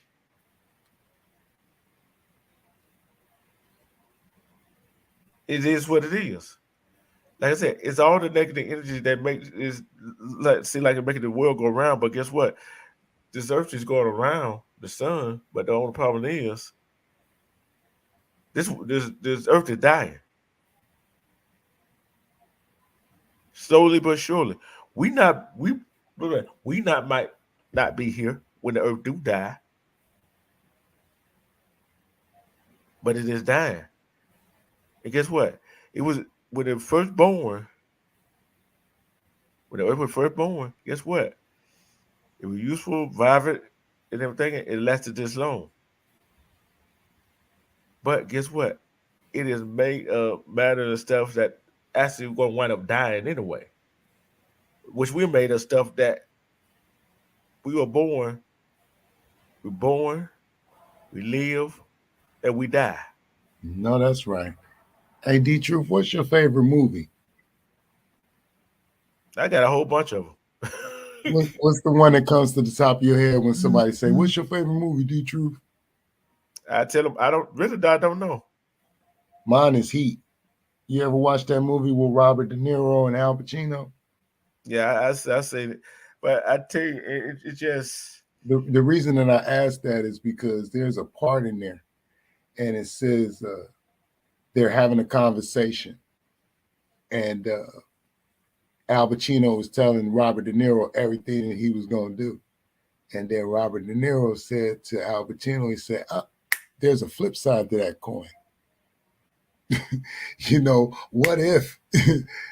It is what it is. Like I said, it's all the negative energy that makes seem like it's making the world go around. But guess what? This earth is going around the sun. But the only problem is this earth is dying. Slowly but surely. We might not be here when the earth do die. But it is dying. And guess what? It was when it first born. When the earth was first born, guess what? It was useful, vibrant, and everything. It lasted this long. But guess what? It is made of matter and stuff that actually going to wind up dying anyway. Which we're made of stuff that we were born. We're born, we live, and we die. No, that's right. Hey, D-TRURH, what's your favorite movie? I got a whole bunch of them. What's the one that comes to the top of your head when somebody say, "What's your favorite movie, D-TRURH?" I tell them I don't know. Mine is Heat. You ever watch that movie with Robert De Niro and Al Pacino? Yeah, I say it, but I tell you, it just the reason that I asked that is because there's a part in there, and it says they're having a conversation, and Al Pacino was telling Robert De Niro everything that he was going to do. And then Robert De Niro said to Al Pacino, he said, there's a flip side to that coin. What if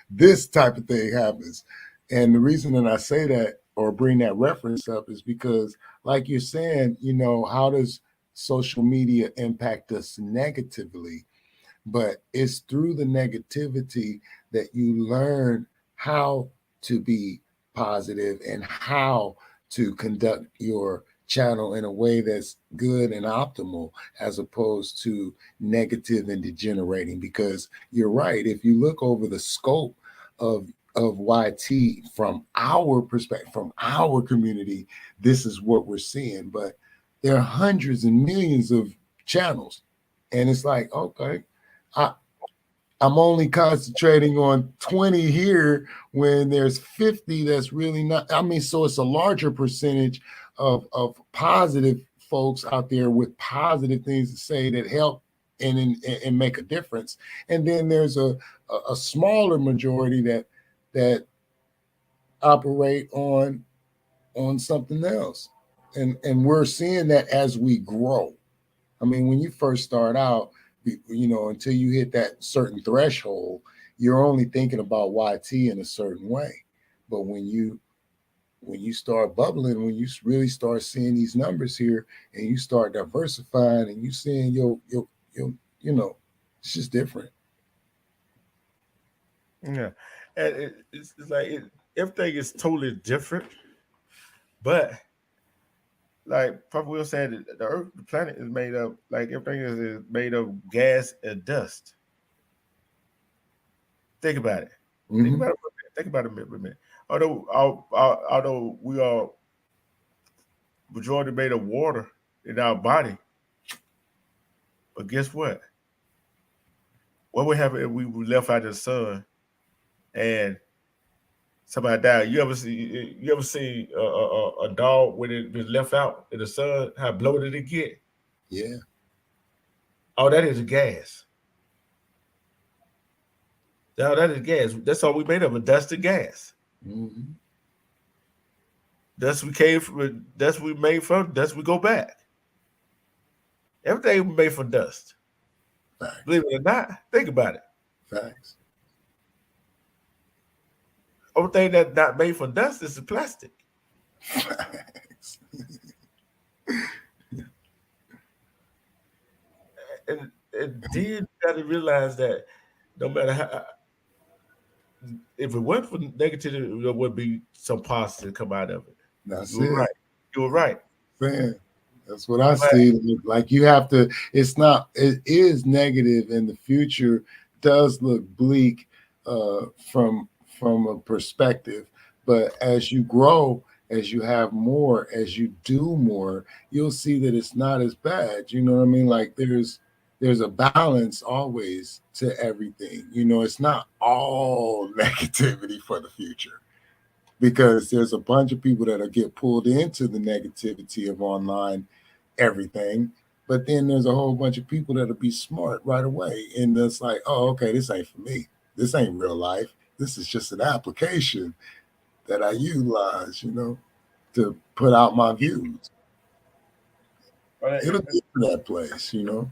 this type of thing happens? And the reason that I say that or bring that reference up is because, like you're saying, how does social media impact us negatively? But it's through the negativity that you learn how to be positive and how to conduct your channel in a way that's good and optimal, as opposed to negative and degenerating. Because you're right, if you look over the scope of YT from our perspective, from our community, this is what we're seeing. But there are hundreds and millions of channels, and it's like, okay, I'm only concentrating on 20 here when there's 50 that's really not. So it's a larger percentage of positive folks out there with positive things to say that help and make a difference. And then there's a smaller majority that operate on something else. And we're seeing that as we grow. When you first start out, until you hit that certain threshold, you're only thinking about YT in a certain way. But when you start bubbling, when you really start seeing these numbers here, and you start diversifying, and you seeing it's just different. Yeah, and it's like everything is totally different, but like Papa Will said, the Earth, the planet is made of, like, everything is made of gas and dust. Think about it. Mm-hmm. Think about it a minute. Although we are majority made of water in our body, but guess what? What would happen if we were left out of the sun and somebody died? You ever see a dog when it was left out in the sun? How bloated it get? Yeah. Oh, that is gas. No, that is gas. That's all we made of, a dust and gas. Mm-hmm. Dust we came from. Dust we made from. Dust we go back. Everything we made from dust. Facts. Believe it or not, think about it. Facts. Only thing that's not made from dust is the plastic. Facts. And then you got to realize that no matter how, if it weren't for negativity, there would be some positive come out of it. That's you were it. right. You were right. Man, that's what I see. Like, you have to. It is negative, and the future does look bleak from a perspective. But as you grow, as you have more, as you do more, you'll see that it's not as bad. You know what I mean? Like, there's a balance always to everything. It's not all negativity for the future, because there's a bunch of people that'll get pulled into the negativity of online everything. But then there's a whole bunch of people that'll be smart right away. And it's like, oh, okay, this ain't for me. This ain't real life. This is just an application that I utilize, to put out my views. It'll get to that place, It's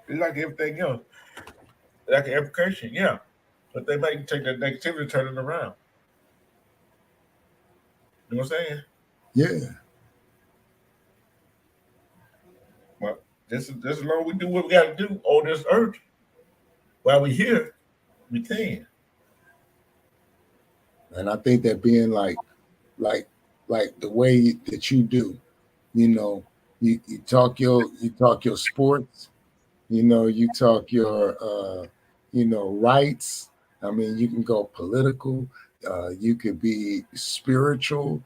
like everything else. Like an application, yeah. But they might take that negativity and turn it around. You know what I'm saying? Yeah. Well, this is as long as we do what we got to do on this earth while we're here, we can. And I think that being like the way that you do, you talk your sports, you talk your rights. You can go political, you could be spiritual,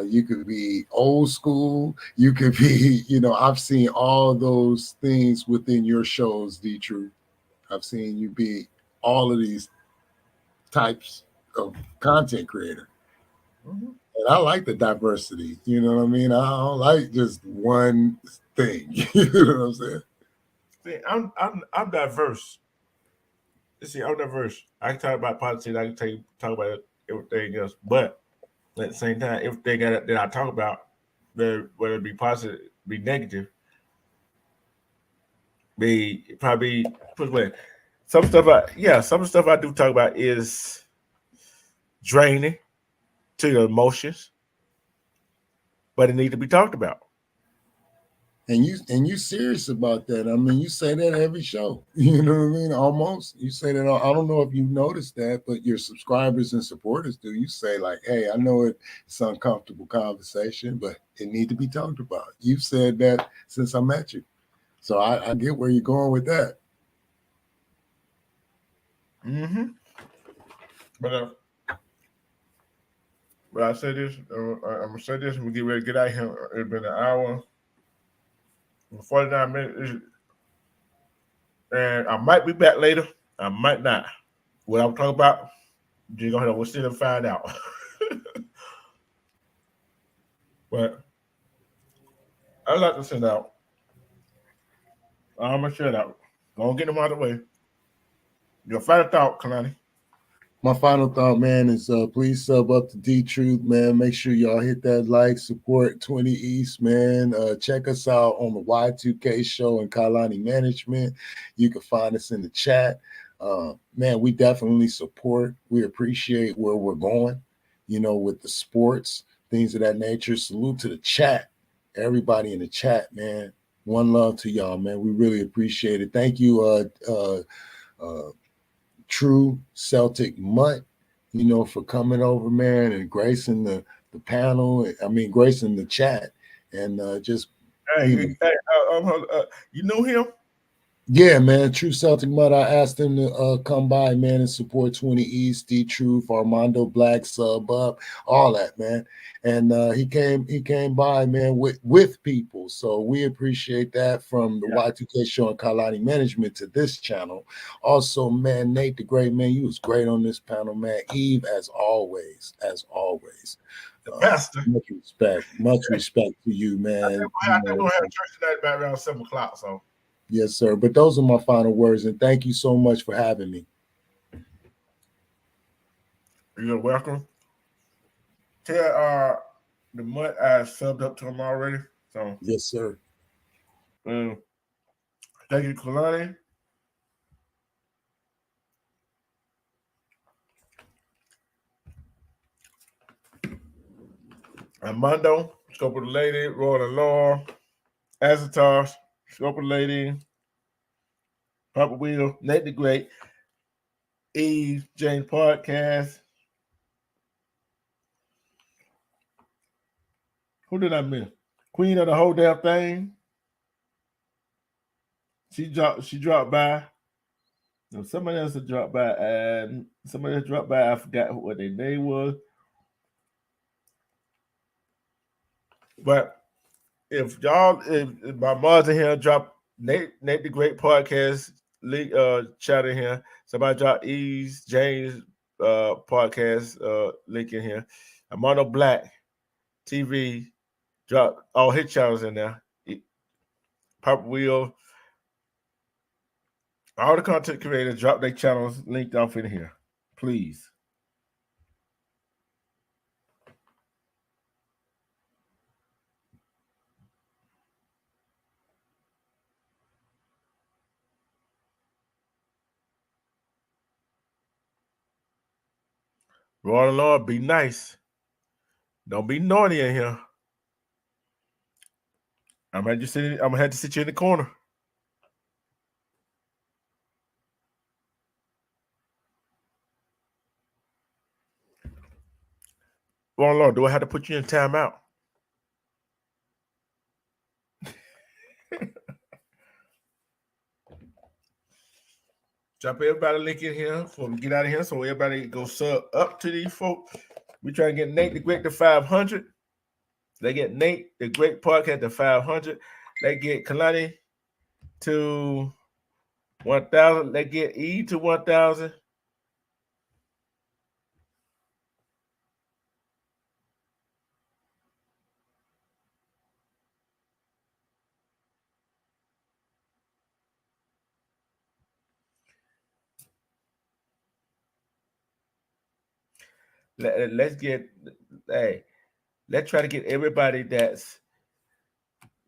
you could be old school, you could be, I've seen all those things within your shows, D-TRURH. I've seen you be all of these types of content creator. Mm-hmm. And I like the diversity. You know what I mean? I don't like just one thing. You know what I'm saying? See, I'm diverse. See, I'm diverse. I can talk about politics. I can talk about everything else. But at the same time, everything that I talk about, whether it be positive, be negative, be probably put away. Some stuff I do talk about is draining to your emotions, but it needs to be talked about. And you serious about that? I mean, you say that every show. You know what I mean? Almost. You say that. I don't know if you noticed that, but your subscribers and supporters do. You say like, "Hey, I know it's uncomfortable conversation, but it need to be talked about." You've said that since I met you, so I get where you're going with that. Mm-hmm. But I say this. I'm gonna say this. We get ready to get out here. It's been an hour, 49 minutes, and I might be back later. I might not. What I'm talking about, you're gonna have to sit and find out. But I like to send out. I'm gonna shut out. Gonna get them out of the way. Your final thought, Kalani. My final thought, man, is please sub up to D-TRURH, man. Make sure y'all hit that like, support 20 East, man. Check us out on the Y2K show and Kalani Management. You can find us in the chat. Man, we definitely support. We appreciate where we're going, with the sports, things of that nature. Salute to the chat. Everybody in the chat, man. One love to y'all, man. We really appreciate it. Thank you, True Celtic Mutt, for coming over, man, and gracing the panel. I mean, gracing the chat, and just you know him? Yeah, man. True Celtic Mud. I asked him to come by, man, and support 20 East, D-TRURH, Armando Black, sub up, all that, man. And he came by, man, with people. So we appreciate that from the Y2K show and Kalani Management to this channel. Also, man, Nate the Great, man, you was great on this panel, man. Eve, as always. The pastor. Much respect to you, man. I think we'll have church tonight about around 7 o'clock, so. Yes, sir. But those are my final words, and thank you so much for having me. You're welcome. Tell the Mutt I subbed up to him already. So yes, sir. Thank you, Kalani. Armando, Scope of the Lady, Royal and Law, Azatar, Scope of the Lady, Papa Wheel, Nate the Great, Eve, James Podcast. Who did I miss? Queen of the whole damn thing. She dropped by. No, somebody else had dropped by, and somebody else dropped by. I forgot what their name was. But if my mother here drop Nate the Great Podcast link chat in here, somebody drop Ease James podcast link in here. Armando Black TV drop all his channels in there. Pop Wheel, all the content creators drop their channels linked off in here, please. Lord, be nice. Don't be naughty in here. I'm gonna have to sit you in the corner. Lord, do I have to put you in timeout? Drop everybody link in here before we get out of here, so everybody go sub up to these folks. We try to get Nate the Great to 500. They get Nate the Great Podcast to 500. They get Kalani to 1,000. They get E to 1,000. let's get, hey, let's try to get everybody that's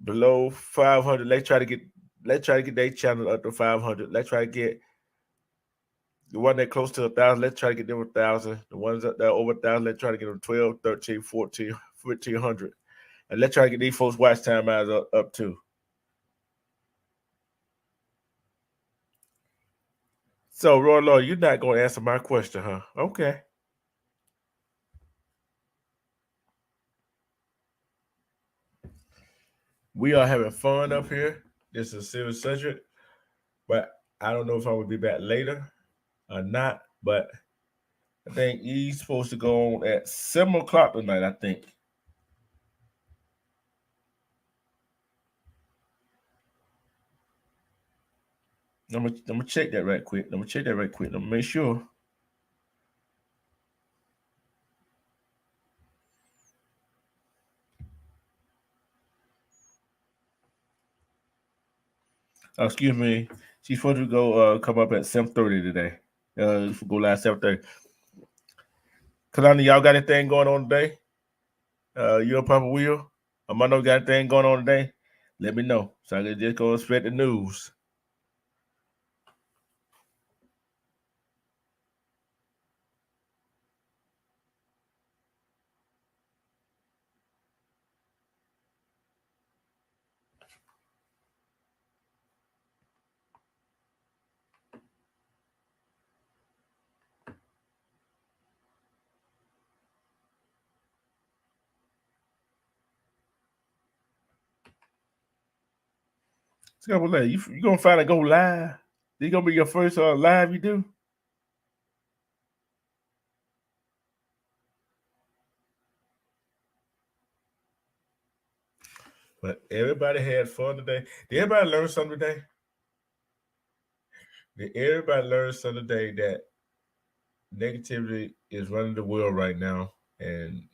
below 500. Let's try to get their channel up to 500. Let's try to get the one that close to 1,000. Let's try to get them 1,000. The ones that are over 1,000, let's try to get them 12, 13, 14, 1,500. And let's try to get these folks' watch time hours up too. So, Roy Lord, you're not going to answer my question, huh? Okay. We are having fun up here. This is a serious subject, but I don't know if I will be back later or not. But I think he's supposed to go on at 7 o'clock tonight, I think. I'm gonna check that right quick. I'm gonna make sure. Oh, excuse me. She's supposed to go come up at 7:30 today. Go live 7:30. Kalani, y'all got anything going on today? You and Papa Will? Armando got anything going on today? Let me know so I can just go and spread the news. You gonna finally go live? This gonna be your first live you do? But everybody had fun today. Did everybody learn something today? Did everybody learn something today that negativity is running the world right now, and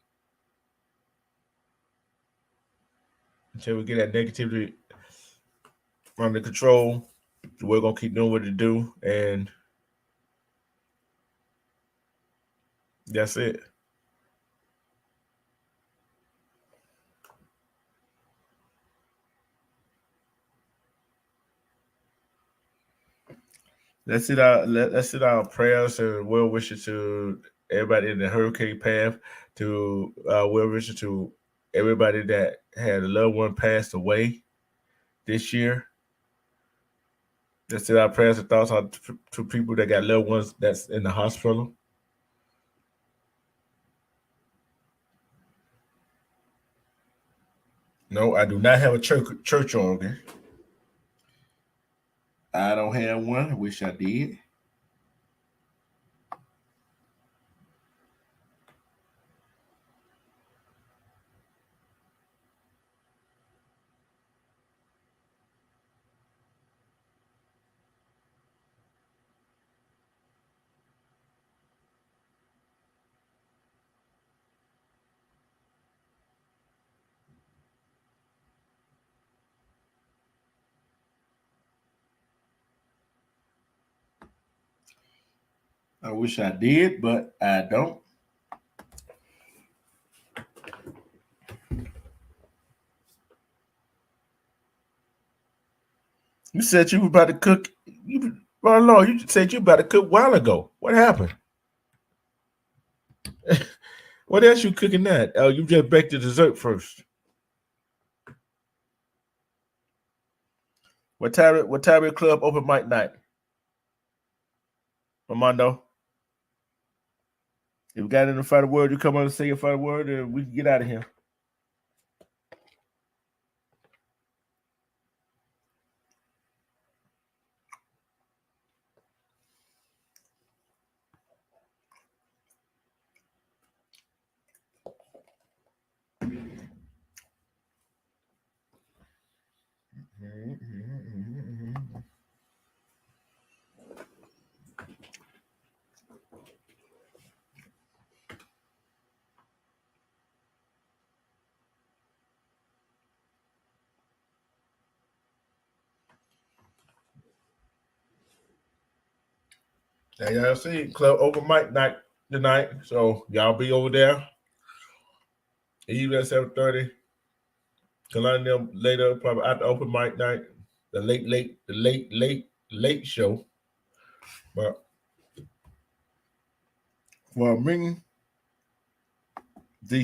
until we get that negativity under control, we're gonna keep doing what to do, and that's it. Let's send our prayers and well wishes to everybody in the hurricane path, to well wishes to everybody that had a loved one passed away this year. Let's send our prayers and thoughts out to people that got loved ones that's in the hospital. No, I do not have a church organ. I don't have one. I wish I did. I wish I did, but I don't. You said you were about to cook. Oh Lord, you said you were about to cook a while ago. What happened? What else you cooking that? Oh, you just baked the dessert first. What time your club open mic night? Armando. If you got in the final word, you come on and say your final word, and we can get out of here. Now y'all see club open mic night tonight, so y'all be over there. Even at 7:30. Kalani them later, probably at the open mic night, the late show. But for me, the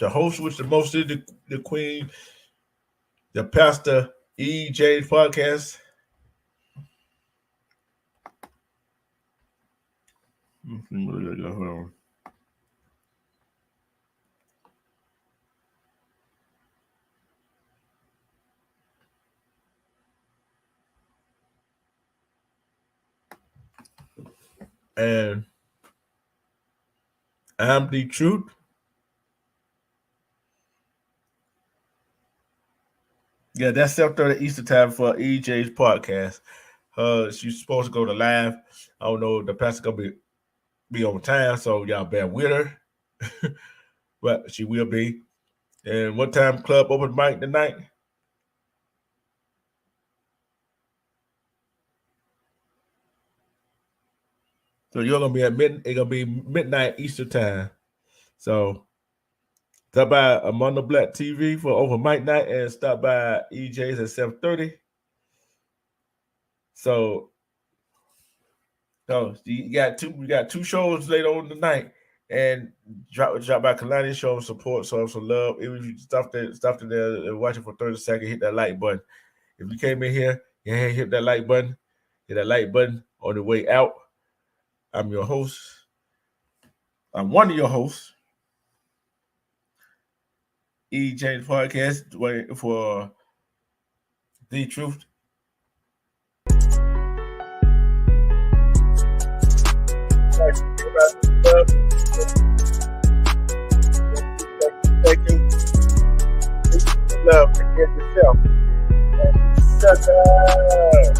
host with the most is the queen, the Pastor EJ podcast. Hold on. And I'm D-TRURH. Yeah, that's 7:30 Eastern time for EJ's podcast. She's supposed to go to live. I don't know if the pastor gonna be on time, so y'all bear with her. But she will be. And what time club open mic tonight? So you're gonna be it's gonna be midnight Eastern time. So stop by Amanda Black TV for open mic night and stop by EJ's at 7:30. So we got two shows later on tonight, and drop by Kalani, show them support, show them some love. If you stop there and watch it for 30 seconds, hit that like button. If you came in here, you ain't hit that like button. Hit that like button on the way out. I'm your host. I'm one of your hosts. EJ Podcast, waiting for D-TRURH. Love, forget yourself. And shut up.